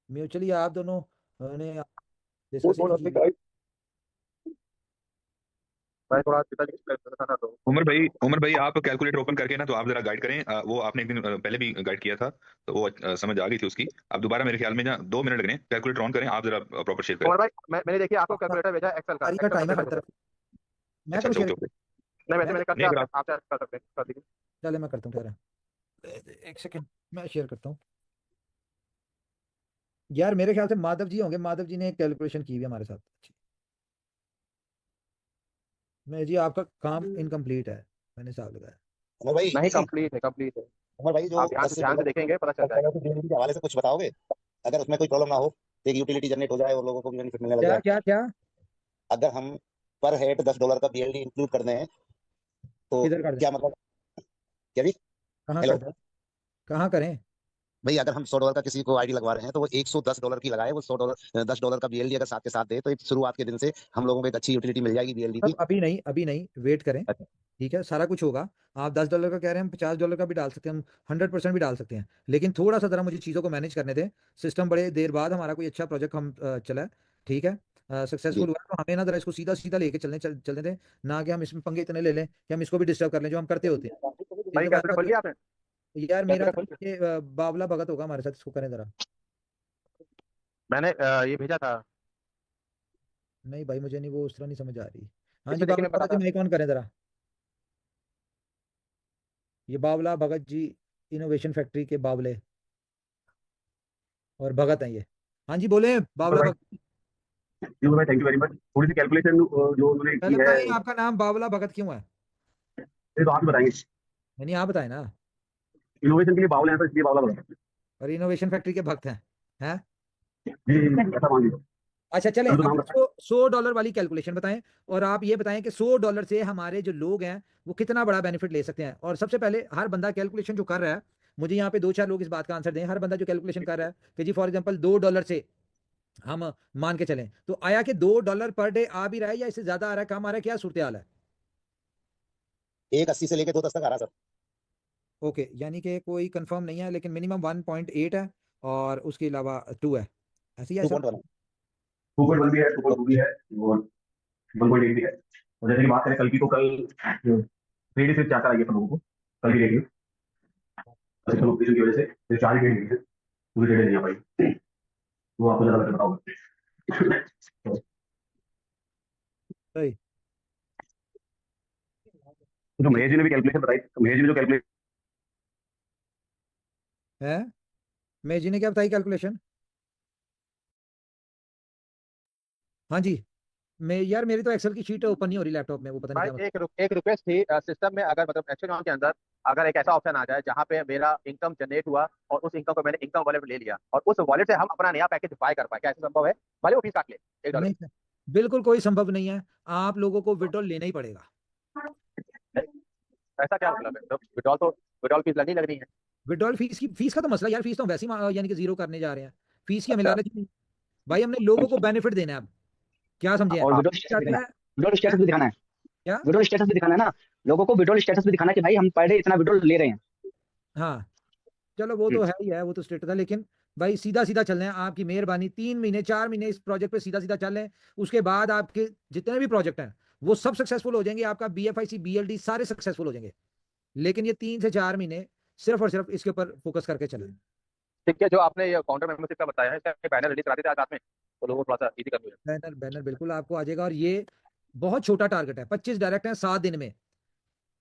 म्यूचुअली आप दोनों ने डिस्कस भाई थोड़ा पिताजी था ना, तो उमर भाई आप कैलकुलेटर ओपन करके ना तो आप जरा गाइड करें। वो आपने एक दिन पहले भी गाइड किया था, तो वो समझ आ गई थी उसकी। आप दोबारा मेरे ख्याल में ना 2 मिनट लगने, कैलकुलेटर ऑन करें, आप जरा प्रॉपर शेयर करें। उमर भाई मैंने देखिए आपको कैलकुलेटर भेजा है एक्सेल का, गाड़ी का एक्सेल टाइम है में हर तरफ। मैं अच्छा करूँ अच्छा, शेयर? Okay okay. नहीं वैसे मैं मैंने कर नहीं दिया, अगर आप आप कर सकते हैं, कर दीजिए। चले मैं करता हूँ ठहरा, एक सेकंड मैं शेयर करता हूँ। यार मेरे ख्याल से माधव जी होंगे, माधव जी ने एक कैलकुलेशन की हुई है हमारे साथ। मैं जी आपका काम इनकम्प्लीट है, मैंने हिसाब लगाया। उमर भाई नहीं कंप्लीट है, कंप्लीट है। उमर भाई जो आप ध्यान 10 से से ध्यान से 15 देखेंगे पता चल जाएगा। के हवाले से कुछ बताओगे, अगर उसमें कोई प्रॉब्लम ना हो, तो एक यूटिलिटी जनरेट हो जाए और लोगों को भी बेनिफिट मिलने लग क्या जाए। क्या क्या? अगर हम पर हेड $10 का बीएलडी इंक्लूड कर दें तो किधर कर दें? क्या मतलब, क्या भी? कहाँ कर हेलो दें? कहाँ करें? भाई, अगर हम $100 का किसी को आईडी लगवा रहे हैं तो वो $110 की लगाए, वो $10 का बीएलडी अगर साथ के साथ दे, तो एक शुरुआत के दिन से हम लोगों को एक अच्छी यूटिलिटी मिल जाएगी बीएलडी की। सब अभी नहीं, अभी नहीं, वेट करें। अच्छा, ठीक है, सारा कुछ होगा। आप $10 का कह रहे हैं, हम $50 का भी डाल सकते हैं, हम 100% भी डाल सकते हैं। लेकिन थोड़ा सा जरा मुझे चीज़ों को मैनेज करने दें। सिस्टम बड़े देर बाद हमारा कोई अच्छा प्रोजेक्ट हम चला है, ठीक है, जी सक्सेसफुल हुआ है, तो हमें ना जरा इसको सीधा सीधा लेके चलने दें। ना कि हम इसमें पंगे इतने ले लें कि हम इसको भी डिस्टर्ब कर लें, जो हम करते होते हैं। भाई इसके बाद कैलकुलेटर खोल लिया आपने? यार मेरा कैलकुलेटर तो खोल लिया? ये बावला भगत होगा हमारे साथ, इसको करें जरा। मैंने ये भेजा था। नहीं भाई, मुझे नहीं, वो उस तरह नहीं समझ आ रही। हाँ जी, इसमें देखिए बावला मैं भगत जी, बताता। माइक ऑन करें जरा। ये बावला भगत जी इनोवेशन फैक्ट्री के बावले और भगत हैं ये। हाँ जी बोले बावला भगत। जी भाई, थैंक यू वेरी मच। थोड़ी सी कैलकुलेशन जो उन्होंने की पहले है, बताइए आपका नाम बावला भगत क्यों है? ये तो आप ही बताएंगे। नहीं आप बताए ना। इनोवेशन के लिए बावले हैं तो इसलिए बावला बना। और इनोवेशन फैक्ट्री के भक्त हैं? जी जी, ऐसा मान लीजिए। अच्छा चलें, मैंने तो अब नाम रखा $100 वाली कैलकुलेशन बताएं। और आप ये बताएं कि $100 से हमारे जो लोग हैं वो कितना बड़ा बेनिफिट ले सकते हैं। और सबसे पहले हर बंदा कैलकुलेशन जो कर रहा है, मुझे यहाँ पे 2-4 लोग इस बात का आंसर दें। हर बंदा जो कैलकुलेशन कर रहा है कि जी फॉर एग्जाम्पल $2 से हम मान के चलें, तो आया कि $2 पर डे आ भी रहा है या इससे ज्यादा आ रहा है, कम आ रहा है, क्या सूरत हाल है? 180 से लेके 210 तक आ रहा सर। ओके, यानी कि कोई कंफर्म नहीं है, लेकिन मिनिमम 1.8 है और उसके अलावा 2 है, ऐसे ही है सब? 2.1 2.1 भी है, 2.2 भी है और 1.8 भी है। और जैसे कि बात करें कल की, तो कल ट्रेड सिर्फ 4 आई है अपन लोगों को कल की रेट में। सिस्टम ऑपरेशन की वजह से सिर्फ 4 ट्रेड हुई है, पूरी ट्रेड नहीं आ पाई। वो आपको ज्यादा बेटर बताओगे। सही जो महेश जी ने भी कैलकुलेशन बताई, तो महेश जी ने जो कैलकुलेशन है। मैं जी ने क्या बताई कैलकुलेशन? हाँ जी, मैं यार मेरी तो एक्सेल की शीट ओपन नहीं हो रही लैपटॉप में, वो पता नहीं भाई क्या मतलब। एक रिक्वेस्ट थी सिस्टम में, अगर मतलब एक्शन के अंदर अगर एक ऐसा ऑप्शन आ जाए जहाँ पे मेरा इनकम जनरेट हुआ और उस इनकम को मैंने इनकम वॉलेट में ले लिया और उस वॉलेट से हम अपना नया पैकेज बाय कर पाए, क्या ऐसा संभव है? भले वो फीस काट ले $1। नहीं सर, बिल्कुल कोई संभव नहीं है। आप लोगों को विड्रॉल लेना ही पड़ेगा। ऐसा क्या मतलब है? तो विड्रॉल फीस लगनी लगनी है। विड्रॉल फीस का तो मसला यार, फीस तो हम वैसे ही यानी कि जीरो करने जा रहे हैं। फीस की हमें अच्छा लालच नहीं भाई, हमने लोगों को बेनिफिट देना है। अब क्या समझे आप? और हाँ विड्रॉल स्टेटस भी चाहते दिखाना हैं है, विड्रॉल स्टेटस भी दिखाना है, क्या? विड्रॉल स्टेटस भी दिखाना है ना लोगों को, विड्रॉल स्टेटस भी दिखाना है कि भाई हम पर डे इतना विड्रॉल ले रहे हैं। हाँ चलो वो तो है ही है, वो तो स्टेटस है। लेकिन भाई सीधा सीधा चल रहे हैं, आपकी मेहरबानी 3 महीने 4 महीने इस प्रोजेक्ट पे सीधा सीधा चल रहे हैं। उसके बाद आपके जितने भी प्रोजेक्ट हैं वो सब सक्सेसफुल हो जाएंगे, आपका BFIC BLD सारे सक्सेसफुल हो जाएंगे। लेकिन ये 3 से 4 महीने सिर्फ और सिर्फ इसके ऊपर फोकस करके चलें। ठीक है, जो आपने ये काउंटर मेंबरशिप का बताया है, इसका बैनर रिलीज करा देते हैं आज रात में, तो लोगों को थोड़ा सा इजी कर दो। बैनर बैनर बिल्कुल आपको आ जाएगा। और ये बहुत छोटा टारगेट है, 25 डायरेक्ट हैं 7 दिन में,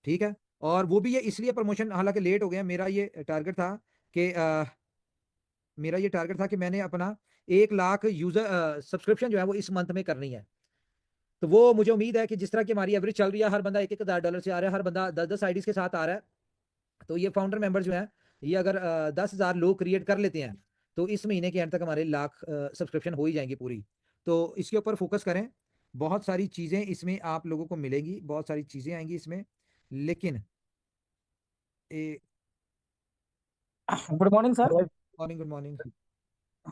ठीक है। और वो भी ये इसलिए प्रमोशन हालांकि लेट हो गया। मेरा ये टारगेट था कि मैंने अपना 1 लाख यूजर सब्सक्रिप्शन जो है वो इस मंथ में करनी है। तो वो मुझे उम्मीद है कि जिस तरह की हमारी एवरेज चल रही है, हर बंदा $1,000 से आ रहा है, हर बंदा 10-10 आईडीज के साथ आ रहा है। तो ये फाउंडर मेंबर जो है, ये अगर 10,000 लोग क्रिएट कर लेते हैं तो इस महीने के एंड तक हमारे लाख सब्सक्रिप्शन हो ही जाएंगी पूरी। तो इसके ऊपर फोकस करें। बहुत सारी चीज़ें इसमें आप लोगों को मिलेंगी, बहुत सारी चीज़ें आएंगी इसमें। लेकिन good morning sir. Good morning.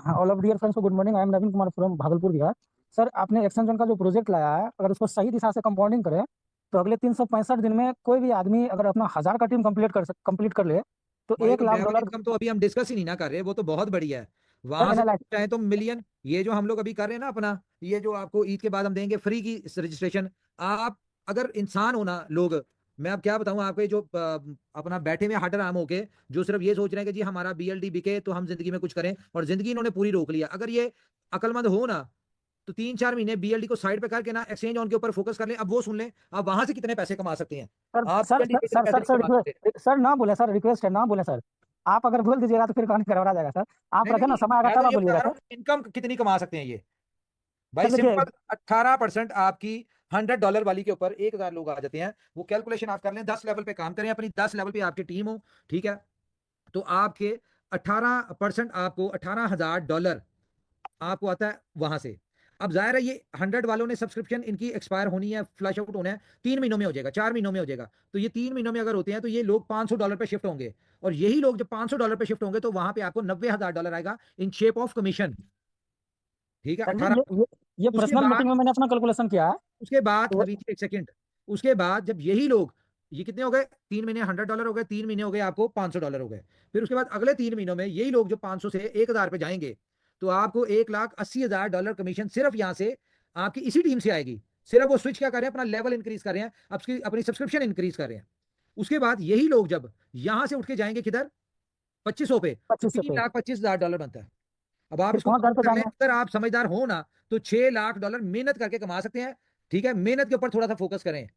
All of dear friends को good morning. I am Naveen Kumar from Bhagalpur Bihar. Sir आपने एक्सटेंशन जोन का जो प्रोजेक्ट लाया है, अगर उसको सही दिशा से कंपाउंडिंग करें तो अगले 365 दिन में कोई भी आदमी अगर अपना 1000 का टीम कंप्लीट कर ले तो भाई तो $1 डेवल लाख इनकम तो अभी हम डिस्कस ही नहीं ना कर रहे, वो तो बहुत बढ़िया है। वहां से एनालाइज। चाहे तो $1 मिलियन, ये जो हम लोग अभी कर रहे हैं ना अपना, ये जो आपको ईद के बाद हम देंगे फ्री की रजिस्ट्रेशन, आप अगर इंसान हो ना लोग, मैं अब क्या बताऊं आपको, जो अपना बैठे हुए हट राम होके जो सिर्फ ये सोच रहे हैं कि जी हमारा BLD बिके तो हम जिंदगी में कुछ करें, और जिंदगी इन्होंने पूरी रोक लिया। अगर ये अकलमंद हो ना तो 3-4 महीने BLD को साइड पे करके ना एक्सचेंज ऑन के ऊपर फोकस कर लें। अब वो सुन लें आप वहां से कितने पैसे कमा सकते हैं। सर आप सर BLD सर से कितने सर पैसे सर नहीं कमा सकते। सर ना बोले सर, रिक्वेस्ट है ना बोले सर। आप अगर बोल दीजिएगा तो फिर कहानी गड़बड़ा जाएगा सर। आप नहीं रखे ना, नहीं, समय आएगा मैं तब तो आप ये बोलिएगा बता रहा सर। हूँ इनकम कितनी कमा सकते हैं ये भाई। सर देखिए, सिंपल 18% आपकी $100 वाली के ऊपर 1000 लोग आ जाते हैं। वो कैलकुलेशन आप कर लें, 10 लेवल पे काम करें, अपनी 10 लेवल पे आपकी टीम हो, ठीक है, तो आपके 18% आपको $18,000 आपको आता है वहां से। अब जाहिर है ये 100 वालों ने सब्सक्रिप्शन इनकी एक्सपायर होनी है, फ्लश आउट होना है 3 महीनों में हो जाएगा, 4 महीनों में हो जाएगा। तो ये 3 महीनों में अगर होते हैं तो ये लोग $500 पे शिफ्ट होंगे, और यही लोग जब $500 पे शिफ्ट होंगे तो वहां पे आपको $90,000 आएगा इन शेप ऑफ कमीशन, ठीक है। सर जी 18 ये उसके पर्सनल बाद मीटिंग में मैंने अपना कैलकुलेशन किया है। उसके बाद तो नवीन जी, एक सेकंड, उसके बाद जब यही लोग, ये कितने हो गए, 3 महीने $100 हो गए, 3 महीने हो गए आपको $500 हो गए, फिर उसके बाद अगले 3 महीनों में यही लोग जो 500 से 1000 पे जाएंगे तो आपको $1,80,000 कमीशन सिर्फ यहां से आपकी इसी टीम से आएगी। सिर्फ वो स्विच क्या कर रहे हैं, अपना लेवल इंक्रीज कर रहे हैं, अपनी सब्सक्रिप्शन इंक्रीज कर रहे हैं। उसके बाद यही लोग जब यहां से उठ के जाएंगे किधर, 2500 पे, तो 2500 पे $3,25,000 बनता है। अब आप फिर इसको 5000 काउंट पे कर लें, जाएंगे। अगर आप समझदार हो ना तो $6,00,000 मेहनत करके कमा सकते हैं, ठीक है। मेहनत के ऊपर थोड़ा सा फोकस करें,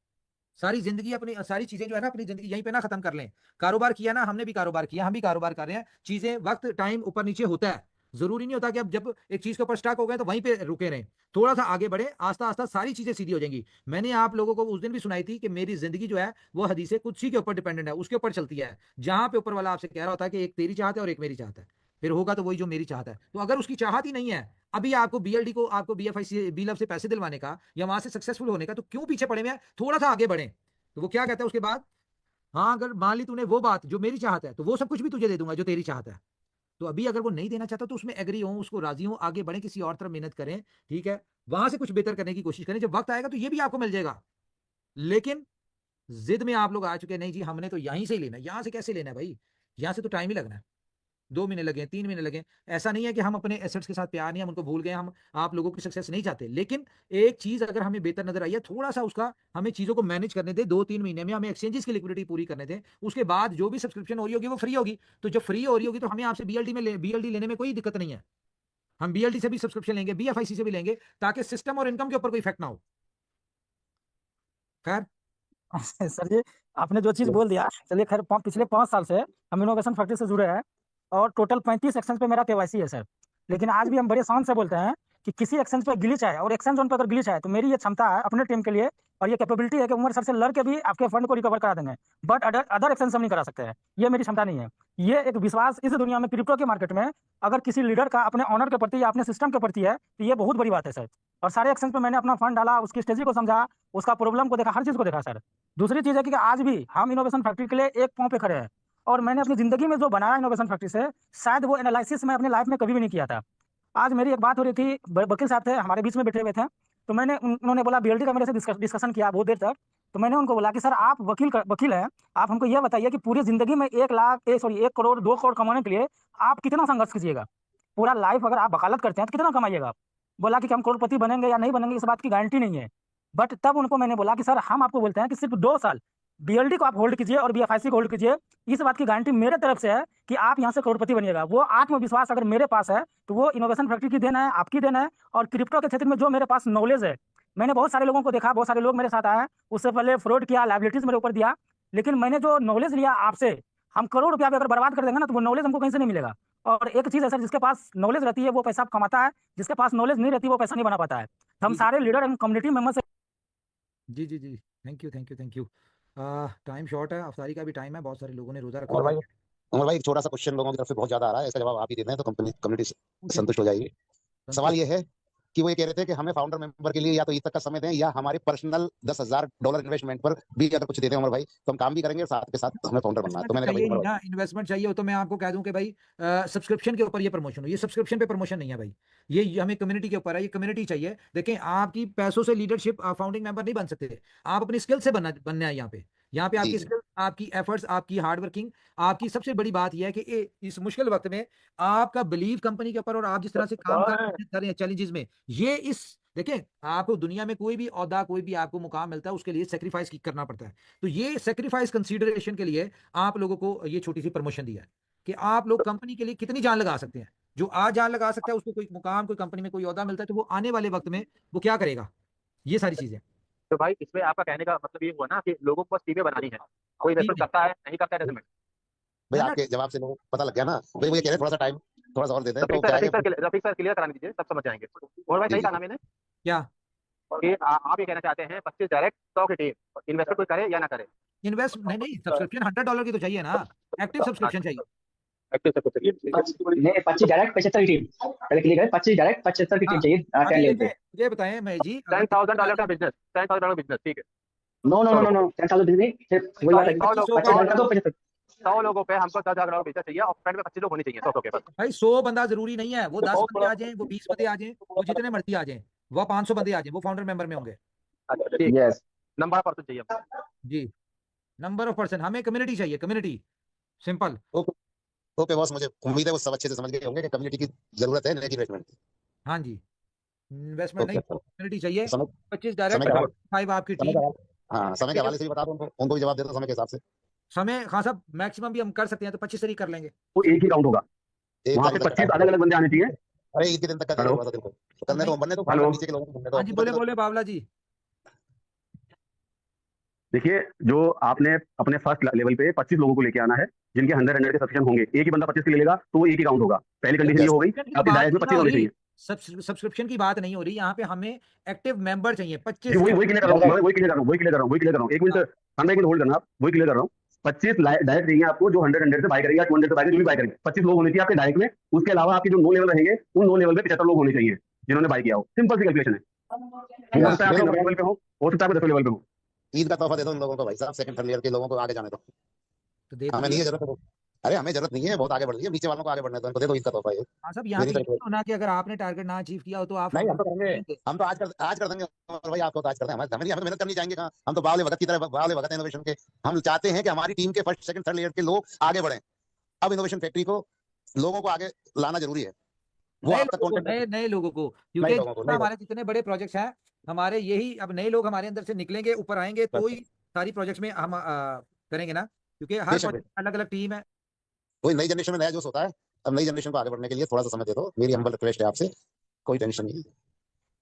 सारी जिंदगी अपनी सारी चीजें जो है ना अपनी जिंदगी यहीं पे ना खत्म कर लें। कारोबार किया ना, हमने भी कारोबार किया, हम भी कारोबार कर रहे हैं, चीजें वक्त टाइम ऊपर नीचे होता है, जरूरी नहीं होता कि अब जब एक चीज के ऊपर स्टक हो गए तो वहीं पे रुके रहें, थोड़ा सा आगे बढ़े, आस्ता आस्ता सारी चीजें सीधी हो जाएंगी। मैंने आप लोगों को उस दिन भी सुनाई थी कि मेरी जिंदगी जो है वो हदीस कुदसी के ऊपर डिपेंडेंट है, उसके ऊपर चलती है, जहां पे ऊपर वाला आपसे कह रहा होता है कि एक तेरी चाहत है और एक मेरी चाहत है, फिर होगा तो वही जो मेरी चाहत है। तो अगर उसकी चाहत ही नहीं है अभी आपको BLD को, आपको BFIC बीलब से पैसे दिलवाने का या वहां से सक्सेसफुल होने का, तो क्यों पीछे पड़े हुए हैं, थोड़ा सा आगे बढ़े। तो वो क्या कहता है उसके बाद, हाँ अगर मान ली तूने वो बात जो मेरी चाहत है तो वो सब कुछ भी तुझे दे दूंगा जो तेरी चाहत है। तो अभी अगर वो नहीं देना चाहता तो उसमें एग्री हो, उसको राजी हो, आगे बढ़े, किसी और तरफ मेहनत करें, ठीक है, वहां से कुछ बेहतर करने की कोशिश करें। जब वक्त आएगा तो ये भी आपको मिल जाएगा। लेकिन जिद में आप लोग आ चुके हैं, नहीं जी हमने तो यहीं से ही लेना है, यहां से कैसे लेना है भाई, यहां से तो टाइम ही लगना है, 2 महीने लगे, 3 महीने लगे। ऐसा नहीं है कि हम अपने एसेट्स के साथ प्यार नहीं, हम उनको भूल गए, हम आप लोगों की सक्सेस नहीं चाहते, लेकिन एक चीज अगर हमें बेहतर नजर आई है, थोड़ा सा उसका हमें चीजों को मैनेज करने दे, 2-3 महीने में हमें एक्सचेंजेस की लिक्विडिटी पूरी करने दे, उसके बाद जो भी सब्सक्रिप्शन हो रही होगी वो फ्री होगी। तो जब फ्री हो रही होगी तो हमें आपसे BLD लेने में कोई दिक्कत नहीं है, हम BLD से भी सब्सक्रिप्शन लेंगे, BFIC से भी लेंगे, ताकि सिस्टम और इनकम के ऊपर कोई इफेक्ट ना हो। खैर सर जी आपने जो चीज़ बोल दिया, चलिए खैर पिछले 5 साल से हम इनोवेशन फैक्ट्री से जुड़े हैं और टोटल 35 एक्सचेंज पे मेरा KYC है सर। लेकिन आज भी हम बड़े शान से बोलते हैं कि किसी एक्सचेंज पे ग्लिच आए और एक्सचेंज जोन पे अगर ग्लिच आए तो मेरी ये क्षमता है अपने टीम के लिए और ये कैपेबिलिटी है कि उमर सर से लड़ के भी आपके फंड को रिकवर करा देंगे। बट अदर एक्सचेंज हम नहीं करा सकते हैं, ये मेरी क्षमता नहीं है। ये एक विश्वास इस दुनिया में, क्रिप्टो के मार्केट में अगर किसी लीडर का अपने ऑनर के प्रति या अपने सिस्टम के प्रति है तो ये बहुत बड़ी बात है सर। और सारे एक्सचेंज पे मैंने अपना फंड डाला, उसकी स्ट्रेटजी को समझा, उसका प्रॉब्लम को देखा, हर चीज को देखा सर। दूसरी चीज है कि आज भी हम इनोवेशन फैक्ट्री के लिए एक पांव पे खड़े हैं और मैंने अपनी जिंदगी में जो बनाया इनोवेशन फैक्ट्री से, शायद वो एनालिसिस मैं अपनी लाइफ में कभी भी नहीं किया था। आज मेरी एक बात हो रही थी, वकील साहब थे हमारे बीच में बैठे हुए थे, तो मैंने उन्होंने बोला BLD का मेरे से डिस्कशन किया बहुत देर तक। तो मैंने उनको बोला कि सर आप वकील हैं, आप हमको ये बताइए कि पूरी जिंदगी में 1 करोड़ 2 करोड़ कमाने के लिए आप कितना संघर्ष कीजिएगा, पूरा लाइफ अगर आप वकालत करते हैं तो कितना कमाइएगा। बोला कि हम करोड़पति बनेंगे या नहीं बनेंगे इस बात की गारंटी नहीं है। बट तब उनको मैंने बोला कि सर हम आपको बोलते हैं कि सिर्फ 2 साल BLD को आप होल्ड कीजिए और BFIC को होल्ड कीजिए, इस बात की गारंटी मेरे तरफ से है कि आप यहाँ से करोड़पति बनिएगा। वो आत्मविश्वास अगर मेरे पास है तो वो इनोवेशन फैक्ट्री की देन है, आपकी देन है। और क्रिप्टो के क्षेत्र में जो मेरे पास नॉलेज है, मैंने बहुत सारे लोगों को देखा, बहुत सारे लोग मेरे साथ आए, उससे पहले फ्रॉड किया, लाइबिलिटीज मेरे ऊपर दिया, लेकिन मैंने जो नॉलेज लिया आपसे, हम करोड़ रुपया भी अगर बर्बाद कर देंगे ना तो वो नॉलेज हमको कहीं से नहीं मिलेगा। और एक चीज है सर, जिसके पास नॉलेज रहती है वो पैसा कमाता है, जिसके पास नॉलेज नहीं रहती वो पैसा नहीं बना पाता है। हम सारे लीडर एंड कम्युनिटी मेंबर्स। जी जी जी, thank you thank you thank you. Time short है, अफ्तारी का भी टाइम है, बहुत सारे लोगों ने रोजा रखा उमर हुआ भाई, है। उमर भाई एक छोटा सा क्वेश्चन लोगों की तरफ से बहुत ज्यादा आ रहा है, इसका जवाब आप ही दे दें तो कम्युनिटी संतुष्ट हो जाएगी। सवाल ये है कि वो ये कह रहे थे कि हमें फाउंडर मेंबर के लिए या तो ईद तक का समय दें या हमारे पर्सनल $10,000 इन्वेस्टमेंट पर भी अगर कुछ देते हैं उमर भाई तो हम काम भी करेंगे और साथ के साथ हमें फाउंडर बनना है। तो मैंने कहा भाई चाहिए उमर नहीं भाई, ना, इन्वेस्टमेंट चाहिए हो तो मैं आपको कह दूं कि भाई सब्सक्रिप्शन के ऊपर ये प्रमोशन हो, ये सब्सक्रिप्शन पे प्रमोशन नहीं है भाई, ये हमें कम्युनिटी के ऊपर है, ये कम्युनिटी चाहिए। देखें आपकी पैसों से लीडरशिप फाउंडिंग मेंबर नहीं बन सकते, आप अपनी स्किल से बनना है यहाँ पे। यहाँ पे जी आपकी जी स्किल, आपकी एफर्ट्स, आपकी हार्ड वर्किंग, आपकी सबसे बड़ी बात यह है कि इस मुश्किल वक्त में आपका बिलीव कंपनी के ऊपर और आप जिस तरह से काम कर रहे हैं चैलेंजेस में, ये इस देखें, आपको दुनिया में कोई भी ओहदा, कोई भी आपको मुकाम मिलता है, उसके लिए सेक्रीफाइस करना पड़ता है। तो ये सेक्रीफाइस कंसीडरेशन के लिए आप लोगों को ये छोटी सी प्रमोशन दिया है कि आप लोग कंपनी के लिए कितनी जान लगा सकते हैं। जो आज जान लगा सकता है, उसको कोई मुकाम, कोई कंपनी में कोई ओहदा मिलता है, तो वो आने वाले वक्त में वो क्या करेगा, ये सारी चीजें। तो भाई इसमें आपका कहने का मतलब ये हुआ ना कि लोगों को बस टीमें बनानी है, कोई इन्वेस्टमेंट करता है नहीं करता है डजंट मैटर। भाई है ना? आपके जवाब से लोगों को पता लग गया ना, भाई मुझे कह रहे हैं थोड़ा सा टाइम, थोड़ा सा और देते हैं तो रफीक क्या है सर कि रफीक सर क्लियर कराने दीजिए, सब समझ जाएंगे। और भाई जी सही जी कहा ना मैंने क्या कि आप ये कहना चाहते हैं 25 डायरेक्ट 100 की टीम, इन्वेस्टमेंट कोई करे या ना करे। इन्वेस्ट नहीं, सब्सक्रिप्शन $100 की तो चाहिए ना, एक्टिव सब्सक्रिप्शन चाहिए। नहीं 25 डायरेक्ट 75 की टीम पहले क्लिक करें 25 डायरेक्ट 75 की टीम हाँ, चाहिए 10 अभी लेवल पे। मुझे बताएं महेश जी, अगर $10,000 का बिजनेस, $10,000 बिजनेस, ठीक है। नो नो नो नो 10,000 नहीं सिर्फ वही बात है 25 का तो 75 100 लोगों पे हमको $10,000 बिजनेस चाहिए और फ्रंट में 25 लोग होने चाहिए 100 के पास। भाई 100 बंदा जरूरी नहीं है, वो 10 बंदे आ जाएं, वो 20 बंदे आ जाएं, वो जितने मर्जी आ जाएं, वो 500 बंदे आ जाएं, वो फाउंडर मेंबर में होंगे। अच्छा ठीक है, यस नंबर ऑफ पर्सन चाहिए हमको। जी, नंबर ऑफ पर्सन, हमें कम्युनिटी चाहिए, कम्युनिटी, सिंपल। ओके बॉस, मुझे उम्मीद है वो सब अच्छे से समझ गए होंगे कि कम्युनिटी की जरूरत है नेट इन्वेस्टमेंट की। हाँ जी, इन्वेस्टमेंट नहीं, ओके कम्युनिटी चाहिए। समय 25 समय डायरेक्ट, के हवाले 5 आपकी समय के टीम। हवाले हाँ समय के हवाले से भी बता दो उनको भी जवाब दे दो समय के हिसाब से। समय खान साहब मैक्सिमम भी हम कर सकते हैं, तो 25 से ही कर लेंगे। वो एक ही काउंट होगा एक वहां पे तारीख तक 25 अलग अलग बंदे आने चाहिए। अरे एक ही दिन तक कर हेलो थोड़ा सा दिन को तो करने दो, बनने दो, हेलो नीचे के लोगों को बनने दो। हाँ जी, बोले बोले बावला जी। देखिए जो आपने अपने फर्स्ट लेवल पे 25 लोगों को लेके आना है जिनके 100 के सब्सक्रिप्शन होंगे, एक ही बंदा 25 के लिए लेगा तो वो एक ही काउंट होगा। पहली कंडीशन ये हो गई आपकी डायरेक्ट में 25 होने चाहिए। सब्सक्रिप्शन की बात नहीं हो रही यहाँ पे, हमें एक्टिव मेंबर चाहिए 25। जी वही क्लियर कर रहा हूँ, वही क्लियर कर रहा हूँ। एक मिनट होल्ड करना, आप वही क्लियर कर रहा हूँ। 25 डायरेक्ट चाहिए आपको जो 100 से बाय करेंगे या 200 से बाय करेंगे, जो भी बाय करेंगे 25 लोग होने चाहिए आपके डायरेक्ट में। उसके अलावा आपके जो 9 लेवल रहेंगे उन 9 लेवल पे 75 लोग होने चाहिए जिन्होंने बाय किया हो। सिंपल सी कैलकुलेशन है। हो सकता है आपके लेवल पे हो सकता है आपके 10 लेवल पे हो। ईद का तोहफा दे दो इन लोगों को भाई साहब, सेकंड थर्ड ईयर के लोगों को आगे जाने दो। तो दे हमें नहीं है जरूरत, अरे हमें जरूरत नहीं है, बहुत आगे बढ़ रही है, नीचे वालों को आगे बढ़ने दो, इनको दे दो ईद का तोहफा। ये हाँ साहब, यहाँ मेरी पे तरफ से होना कि अगर आपने टारगेट ना अचीव किया हो तो आप नहीं, हम तो करेंगे, हम तो आज कर देंगे और भाई आपको तो आज कर देंगे। हमें तो मेहनत करनी चाहेंगे कहाँ, हम तो बावले भगत की तरह, बावले भगत इनोवेशन के। हम चाहते हैं कि हमारी टीम के फर्स्ट सेकंड थर्ड ईयर के लोग आगे बढ़े। अब इनोवेशन फैक्ट्री को लोगों को आगे लाना जरूरी है। वो आप तक कंटेंट नए लोगों को, क्योंकि हमारे जितने बड़े प्रोजेक्ट्स हैं हमारे, यही अब नए लोग हमारे अंदर से निकलेंगे, ऊपर आएंगे, तो ही सारी प्रोजेक्ट्स में हम करेंगे ना, क्योंकि हर प्रोजेक्ट अलग अलग टीम है। कोई नई जनरेशन में नया जोश होता है। अब नई जनरेशन को आगे बढ़ने के लिए थोड़ा सा समय दे दो, मेरी हम्बल रिक्वेस्ट है आपसे, कोई टेंशन नहीं।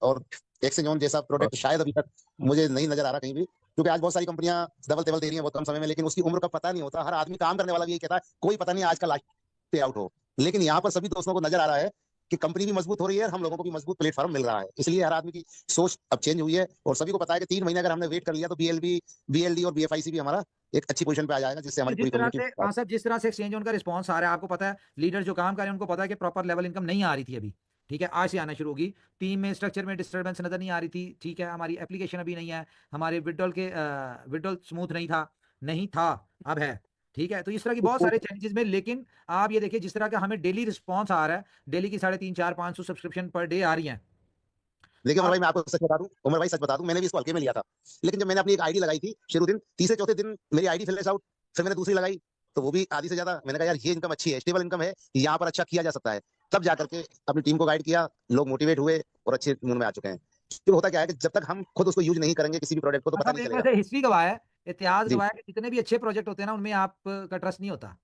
और एक्सचेंज ऑन जैसा प्रोडक्ट शायद अभी तक मुझे नहीं नजर आ रहा कहीं भी, क्योंकि आज बहुत सारी कंपनियां डबल टेबल दे रही हैं बहुत कम समय में, लेकिन उसकी उम्र का पता नहीं होता। हर आदमी काम करने वाला भी यही कहता है कोई पता नहीं आज का लास्ट पे आउट हो। लेकिन यहाँ पर सभी दोस्तों को नजर आ रहा है कि कंपनी भी मजबूत हो रही है और हम लोगों को भी मजबूत प्लेटफॉर्म मिल रहा है। इसलिए हर आदमी की सोच अब चेंज हुई है और सभी को पता है कि 3 महीने अगर हमने वेट कर लिया तो बीएलडी और बीएफआईसी भी हमारा एक अच्छी पोजीशन पे आ जाएगा, जिससे हमारी पूरी कम्युनिटी। हाँ सर, जिस तरह से एक्सचेंज उनका रिस्पॉन्स आ रहा है, आपको पता है लीडर जो काम कर रहे हैं उनको पता है कि प्रॉपर लेवल इनकम नहीं आ रही थी अभी, ठीक है, आज से आना शुरू होगी। टीम में स्ट्रक्चर में डिस्टर्बेंस नजर नहीं आ रही थी, ठीक है, हमारी एप्लीकेशन अभी नहीं है, हमारे विड्रॉल स्मूथ नहीं था, अब है, ठीक है। तो इस तरह की बहुत सारे चेंजेस में, लेकिन आप ये देखिए जिस तरह का हमें डेली रिस्पॉन्स आ रहा है, डेली की 350, 400, 500 सब्सक्रिप्शन पर डे आ रही है। लेकिन उमर भाई मैं आपको सच बता दूं, उमर भाई सच बता दूं, मैंने भी इसको हल्के में लिया था। लेकिन जब मैंने अपनी एक आईडी लगाई थी शुरू दिन, तीसरे चौथे दिन मेरी आईडी फिल आउट, फिर मैंने दूसरी लगाई तो वो भी आधी से ज्यादा। मैंने कहा यार ये इनकम अच्छी है, स्टेबल इनकम है, यहाँ पर अच्छा किया जा सकता है। तब जाकर के अपनी टीम को गाइड किया, लोग मोटिवेट हुए और अच्छे मूड में आ चुके हैं। तो होता क्या है कि जब तक हम खुद उसको यूज नहीं करेंगे किसी भी प्रोडक्ट को, तो पता नहीं चलेगा। हिस्ट्री गवाह है, इतिहास गवाह है कि जितने भी अच्छे प्रोजेक्ट होते हैं ना उनमें आपका ट्रस्ट नहीं होता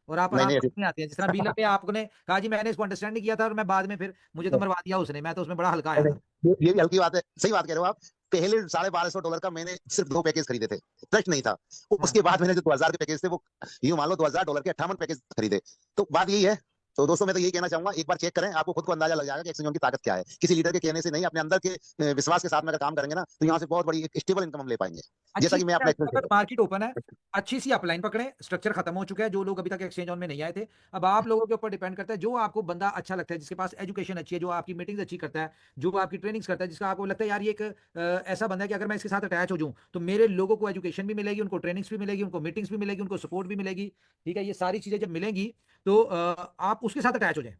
और आप नहीं नहीं आते हैं। जिस तरह बीला पे आपने कहा जी मैंने इसको अंडरस्टैंड नहीं किया था और मैं बाद में फिर मुझे तो मरवा दिया उसने, मैं तो उसमें बड़ा हल्का आया था। ये भी हल्की बात है, सही बात कह रहे हो आप। पहले $1250 का मैंने सिर्फ 2 पैकेज खरीदे थे, ट्रस्ट नहीं था। उसके बाद मैंने जो 2000 के पैकेज थे वो यूं मान लो $2000 के 58 पैकेज खरीदे। तो बात यही है। तो दोस्तों मैं तो यही कहना चाहूंगा, एक बार चेक करें, आपको खुद को अंदाजा लग जाएगा कि एक्सचेंज की ताकत क्या है। किसी लीडर के कहने से नहीं, अपने अंदर के विश्वास के साथ में अगर काम करेंगे ना, तो यहाँ से बहुत बड़ी एक स्टेबल इनकम हम ले पाएंगे। जैसा कि मैं अपना मार्केट ओपन है, अच्छी सी अपलाइन पकड़े, स्ट्रक्चर खत्म हो चुका है, जो लोग अभी तक एक्सचेंज ऑन में नहीं आए थे, अब आप लोगों के ऊपर डिपेंड करता है। जो आपको बंदा अच्छा लगता है, जिसके पास एजुकेशन अच्छी है, जो आपकी मीटिंग्स अच्छी करता है, जो आपकी ट्रेनिंग्स करता है, जिसका आपको लगता है यार ये एक ऐसा बंदा है कि अगर मैं इसके साथ अटैच हो जाऊं तो मेरे लोगों को एजुकेशन भी मिलेगी, उनको ट्रेनिंग्स भी मिलेगी, उनको मीटिंग्स भी मिलेगी, उनको सपोर्ट भी मिलेगी, ठीक है। ये सारी चीजें जब मिलेंगी तो आप उसके साथ अटैच हो जाए।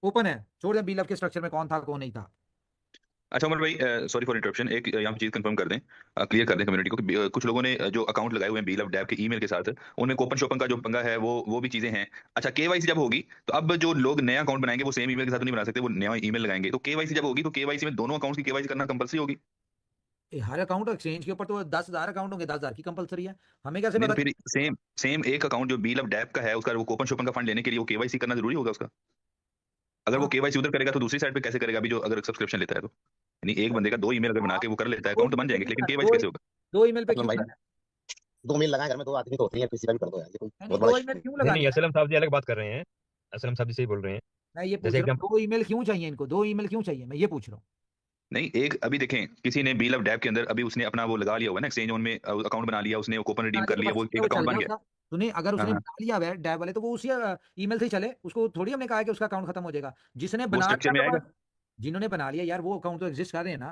ओपन है, छोड़ दें बीलफ के स्ट्रक्चर में कौन था कौन नहीं था। अच्छा उमर भाई, सॉरी फॉर इंटरप्शन, एक यहाँ पे चीज कंफर्म कर दें, क्लियर कर दें कम्युनिटी को कि कुछ लोगों ने जो अकाउंट लगाए हुए हैं बील ऑफ डैप के ईमेल के साथ, उनमें कोपन शोपन का जो पंगा है वो भी चीजें हैं। अच्छा, केवाईसी जब होगी तो अब जो लोग नया अकाउंट बनाएंगे वो सेम ईमेल के साथ तो नहीं बना सकते, वो नया ईमेल लगाएंगे। तो केवाईसी जब होगी तो केवाईसी में दोनों अकाउंट्स की केवाईसी करना कंपलसरी होगी। हर अकाउंट एक्सचेंज के ऊपर तो 10,000 अकाउंट होंगे, 10,000 की कंपलसरी है। हमें कैसे नहीं तो पता? फिर सेम सेम एक अकाउंट जो बील ऑफ डैप का है उसका वो कोपन शोपन का फंड लेने के लिए वो केवाईसी करना जरूरी होगा उसका। अगर वो हाँ, केवाईसी उधर करेगा तो दूसरी साइड पे कैसे करेगा अभी जो अगर सब्सक्रिप्शन लेता है तो? यानी एक बंदे का 2 ईमेल अगर बना के वो कर लेता है अकाउंट तो बन जाएंगे, लेकिन केवाईसी कैसे होगा? दो ईमेल पे असलम क्यों भाई, लगाना है? 2 मेल लगाए घर में, 2 आदमी तो होते हैं, किसी का भी कर दो यार, ये कोई नहीं, बहुत बड़ा दो इशू ईमेल नहीं। क्यों नहीं नहीं, लगानी है? असलम साहब जी अलग बात कर रहे हैं। असलम साहब जी सही बोल रहे हैं। मैं ये पूछ जैसे रहा हूँ, एकदम 2 ईमेल क्यों चाहिए इनको? 2 ईमेल क्यों चाहिए, मैं ये पूछ रहा हूँ। नहीं, एक अभी देखें, किसी ने बील ऑफ डैप के अंदर अभी उसने अपना वो लगा लिया हुआ है ना, एक्सचेंज ऑन में अकाउंट बना लिया उसने, वो कूपन रिडीम कर लिया, वो एक वो अकाउंट चल बन गया गया। उसका। सुनिए, अगर हाँ उसने हाँ, बना लिया हुआ है डैब वाले, तो वो उसी ईमेल से ही चले। उसको थोड़ी हमने कहा है कि उसका अकाउंट खत्म हो जाएगा। जिसने वो बना स्ट्रक्चर लिया में तो आएगा। जिन्होंने बना लिया यार, वो अकाउंट तो एग्जिस्ट कर रहे हैं ना।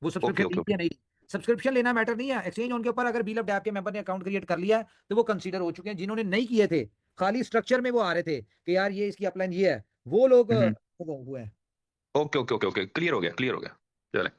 वो ओके सब्सक्रिप्शन ओके ली ओके या नहीं, सब्सक्रिप्शन लेना मैटर नहीं है। एक्सचेंज ऑन के ऊपर अगर बील ऑफ डैब के मेंबर ने अकाउंट क्रिएट कर लिया है तो वो कंसीडर हो चुके हैं। जिन्होंने नहीं किए थे, खाली स्ट्रक्चर में वो आ रहे थे कि यार ये इसकी अपलाइन ये है, वो लोग वो हुए हैं। Okay okay okay okay, clear हो गया, क्लियर हो गया। चले,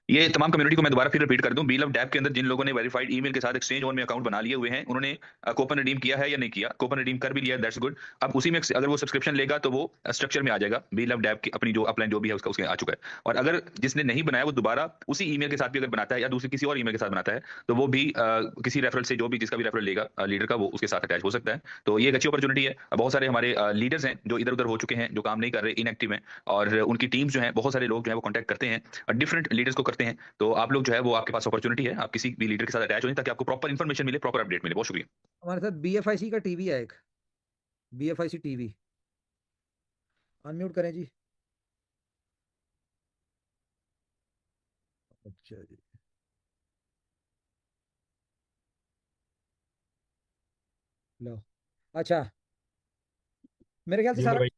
ये तमाम कम्युनिटी को मैं दोबारा फिर रिपीट कर दूं, बील ऑफ डैप के अंदर जिन लोगों ने वेरीफाइड ईमेल के साथ एक्सचेंज ऑन में अकाउंट बना लिए हुए हैं, उन्होंने कूपन रिडीम किया है या नहीं किया? कूपन रिडीम कर भी लिया, दैट्स गुड। अब उसी में अगर वो सब्सक्रिप्शन लेगा तो वो स्ट्रक्चर में आ जाएगा, बील ऑफ डैप की अपनी जो अपलाइन जो भी है उसका उसके आ चुका है। और अगर जिसने नहीं बनाया वो दोबारा उसी ईमेल के साथ भी अगर बनाता है या दूसरे किसी और ईमेल के साथ बनाता है तो वो भी किसी रेफरल से, जो भी जिसका भी रेफरल लेगा लीडर का, वो उसके साथ अटैच हो सकता है। तो ये एक अच्छी अपॉर्चुनिटी है। बहुत सारे हमारे लीडर्स हैं जो इधर उधर हो चुके हैं, जो काम नहीं कर रहे, इनएक्टिव हैं, और उनकी टीम्स जो है, बहुत सारे लोग जो है वो कॉन्टैक्ट करते हैं, डिफरेंट लीडर्स को करते हैं। तो आप लोग जो है वो आपके पास अपॉर्चुनिटी है, आप किसी भी लीडर के साथ अटैच हो जाए ताकि आपको प्रॉपर इन्फॉर्मेशन मिले, प्रॉपर अपडेट मिले। बहुत शुक्रिया। हमारे साथ BFIC का टीवी है एक, BFIC टीवी। अनम्यूट करें जी। अच्छा जी, लो। अच्छा, मेरे ख्याल से जी उमर सारा। भाई,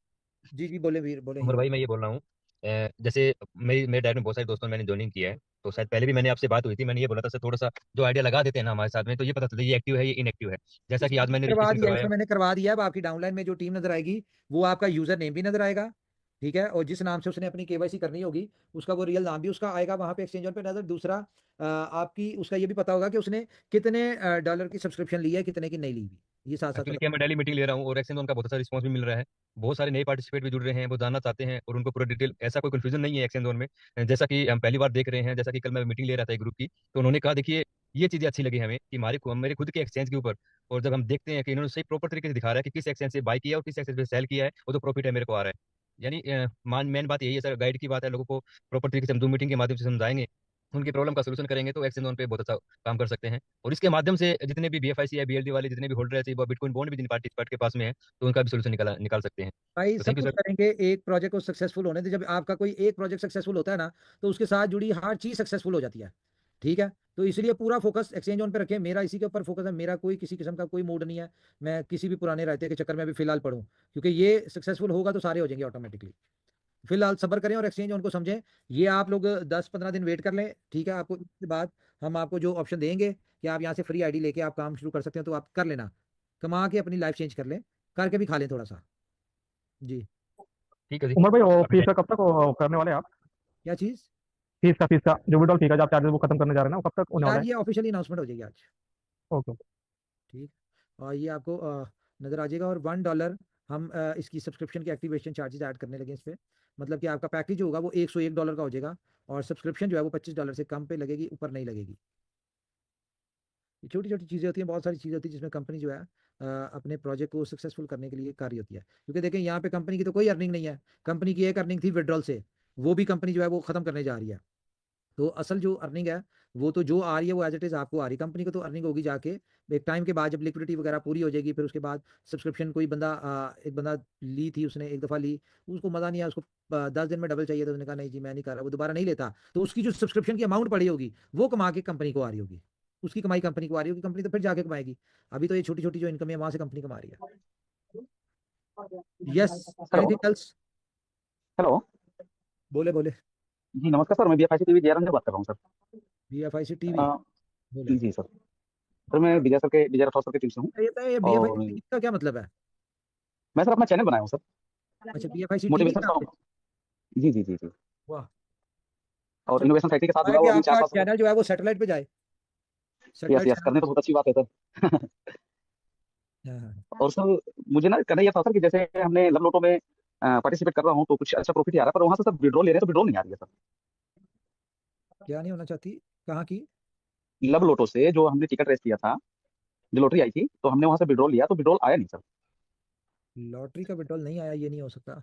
जी जी, बोले वीर, बोले उमर हीरो। भाई मैं ये बोल रहा हूँ, जैसे मेरे डायरेक्ट में बहुत सारे दोस्तों ने मैंने ज्वाइनिंग किया है, तो शायद पहले भी मैंने आपसे बात हुई थी, मैंने ये बोला था सर थोड़ा सा जो आइडिया लगा देते हैं ना हमारे साथ में, तो ये पता चलता है ये एक्टिव है ये इनएक्टिव है। जैसा कि इसमें आज मैंने करवा रजिस्ट्रेशन दिया, करवाया। इसमें मैंने करवा दिया। अब आपकी डाउनलाइन में जो टीम नजर आएगी, वो आपका यूजर नेम भी नजर आएगा, ठीक है। और जिस नाम से उसने अपनी केवाईसी करनी होगी, उसका वो रियल नाम भी उसका आएगा वहां पे एक्सचेंज ऑन पे नजर। दूसरा, आपकी उसका ये भी पता होगा कि उसने कितने डॉलर की सब्सक्रिप्शन ली है, कितने की नहीं ली हुई, ये साथ साथ एक्चुअली पता। क्या, मैं डेली मीटिंग ले रहा हूँ और एक्शन उनका बहुत अच्छा रिस्पॉन्स भी मिल रहा है। बहुत सारे नए पार्टिसिपेट भी जुड़ रहे हैं, वो जानना चाहते हैं और उनको पूरा डिटेल, ऐसा कोई कंफ्यूजन नहीं है एक्शन जोन में। जैसा कि हम पहली बार देख रहे हैं, जैसा कि कल मैं मीटिंग ले रहा था एक ग्रुप की, तो उन्होंने कहा देखिए ये चीजें अच्छी लगी हमें कि मेरे खुद के एक्सचेंज के ऊपर, और जब हम देखते हैं कि इन्होंने सही प्रॉपर तरीके से दिखा रहा है कि किस एक्सचेंज से बाय किया और किस एक्सचेंज से सेल किया है, वो तो प्रॉफिट है मेरे को आ रहा है। यानी मेन बात यही है सर, गाइड की बात है, लोगों को प्रॉपर तरीके से हम जूम मीटिंग के माध्यम से समझाएंगे, उनकी प्रॉब्लम का सोल्यूशन करेंगे, तो एक्सचेंज पे बहुत अच्छा काम कर सकते हैं। और इसके माध्यम से जितने भी BFIC या BLD वाले जितने भी होल्डर है, वो बिटकॉइन बॉन्ड भी जिन पार्टिसिपेट के पास में है, तो उनका भी सोल्यूशन निकाल सकते हैं। भाई तो सब थैंक यू कुछ सर। करेंगे एक प्रोजेक्ट को सक्सेसफुल होने दे। जब आपका कोई एक प्रोजेक्ट सक्सेसफुल होता है ना, तो उसके साथ जुड़ी हर चीज सक्सेसफुल हो जाती है, ठीक है। तो इसलिए पूरा फोकस एक्सचेंज ऑन पे रखें। मेरा इसी के ऊपर फोकस है। मेरा कोई किसी किस्म का कोई मूड नहीं है, मैं किसी भी पुराने रायते के चक्कर में अभी फिलहाल पढ़ूं, क्योंकि ये सक्सेसफुल होगा तो सारे हो जाएंगे ऑटोमेटिकली। फिलहाल सब्र करें और एक्सचेंज ऑन को समझें। ये आप लोग 10-15 दिन वेट कर लें, ठीक है। आपको इसके बाद हम आपको जो ऑप्शन देंगे कि आप यहाँ से फ्री आईडी लेके आप काम शुरू कर सकते हैं, तो आप कर लेना, कमा के अपनी लाइफ चेंज कर लें, करके भी खा लें थोड़ा सा। जी। ठीक है जी। उमर भाई, वो अभी फीस का कब तक वो करने वाले हैं आप? क्या चीज? फीस का जो विड्रॉल फी का जो आप चार्जेस वो खत्म करने जा रहे हैं ना, वो कब तक होने वाला यार है? ये ऑफिशियली अनाउंसमेंट हो जाएगी आज, ओके। ठीक। और ये आपको नजर आ जाएगा। और $1 हम इसकी सब्सक्रिप्शन के एक्टिवेशन चार्जेस ऐड करने लगे इस पे। मतलब कि आपका पैकेज जो होगा वो $101 का हो जाएगा, और सब्सक्रिप्शन जो है वो $25 से कम पे लगेगी, ऊपर नहीं लगेगी। ये छोटी छोटी चीज़ें होती हैं, बहुत सारी चीज़ें होती हैं जिसमें कंपनी जो है अपने प्रोजेक्ट को सक्सेसफुल करने के लिए कार्य होती है। क्योंकि देखें, यहाँ पे कंपनी की तो कोई अर्निंग नहीं है। कंपनी की एक अर्निंग थी विड्रॉल से, वो भी कंपनी जो है वो खत्म करने जा रही है। तो असल जो अर्निंग है वो तो जो आ रही है वो एज इट इज आपको आ रही है। कंपनी को तो अर्निंग होगी जाके एक टाइम के बाद, जब लिक्विडिटी वगैरह पूरी हो जाएगी। फिर उसके बाद सब्सक्रिप्शन कोई बंदा एक बंदा ली थी, उसने एक दफ़ा ली, उसको मज़ा नहीं आया, उसको 10 दिन में डबल चाहिए, तो उसने कहा नहीं जी मैं नहीं कर रहा, वो दोबारा नहीं लेता। तो उसकी जो सब्सक्रिप्शन की अमाउंट पड़ी होगी वो कमा के कंपनी को आ रही होगी, उसकी कमाई कंपनी को आ रही होगी, कंपनी तो फिर जाके कमाएगी। अभी तो ये छोटी छोटी जो इनकम है वहां से कंपनी कमा रही है। Yes, hello. Anything else? Hello. बोले बोले। जी नमस्कार सर, मैं BFIC टीवी जयराम से बात कर रहा हूँ सर। BFIC टीवी, अ, बोले। जी सर। सर मैं विजय राठौर सर के टीम से हूँ। ये और BFIC टीवी का क्या मतलब है? मैं सर अपना चैनल बनाया हूँ सर, अच्छा, BFIC टीवी मोटिवेशन का नाम है? जी जी जी जी। वाह। और इनोवेशन फैक्ट्री के साथ है जुड़ा कि हुआ भी आपका 4-5 चैनल जो है वो सैटेलाइट पे जाए, यस सैटेलाइट यस चैनल करने पे तो बहुत अच्छी बात है सर। हाँ, हाँ। और सर मुझे ना कहना ये था सर कि जैसे हमने लव लोटो में पार्टिसिपेट कर रहा हूँ तो कुछ अच्छा प्रॉफिट ही आ रहा है, पर वहां से सर विड्रॉल ले रहे हैं तो विड्रॉल नहीं आ रही है सर। क्या नहीं होना चाहती, कहाँ की? लव लोटो से जो हमने टिकट रेस किया था, जो लॉटरी आई थी, तो हमने वहां से विड्रॉल लिया तो विड्रॉल आया नहीं सर। लॉटरी का विड्रॉल नहीं आया, ये नहीं हो सकता।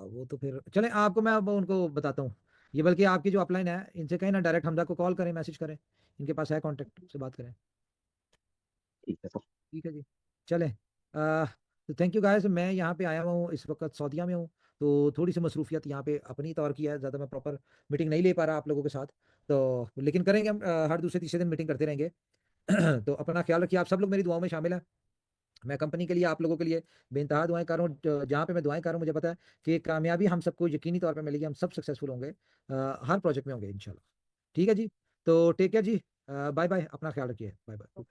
वो तो फिर चले, आपको मैं अब उनको बताता हूँ। ये बल्कि आपकी जो अपलाइन है इनसे कहें ना, डायरेक्ट हमजा को कॉल करें, मैसेज करें, इनके पास है कॉन्टेक्ट, से बात करें। ठीक है सर। ठीक है जी, चलें। तो थैंक यू गाइस, मैं यहाँ पे आया हुआ हूँ, इस वक्त सऊदीया में हूँ, तो थोड़ी सी मसरूफियत यहाँ पे अपनी तौर की है, ज़्यादा मैं प्रॉपर मीटिंग नहीं ले पा रहा आप लोगों के साथ, तो लेकिन करेंगे हम, हर दूसरे तीसरे दिन मीटिंग करते रहेंगे। तो अपना ख्याल रखिए, आप सब लोग मेरी दुआओं में शामिल हैं। मैं कंपनी के लिए, आप लोगों के लिए बेइंतहा दुआएं कर रहा हूँ। जहाँ पे मैं दुआएं कर रहा हूँ, मुझे पता है कि कामयाबी हम सबको यकीनी तौर पे मिलेगी, हम सब सक्सेसफुल होंगे, हर प्रोजेक्ट में होंगे इंशाल्लाह। ठीक है जी, तो टेक केयर जी, बाय बाय, अपना ख्याल रखिए, बाय बाय।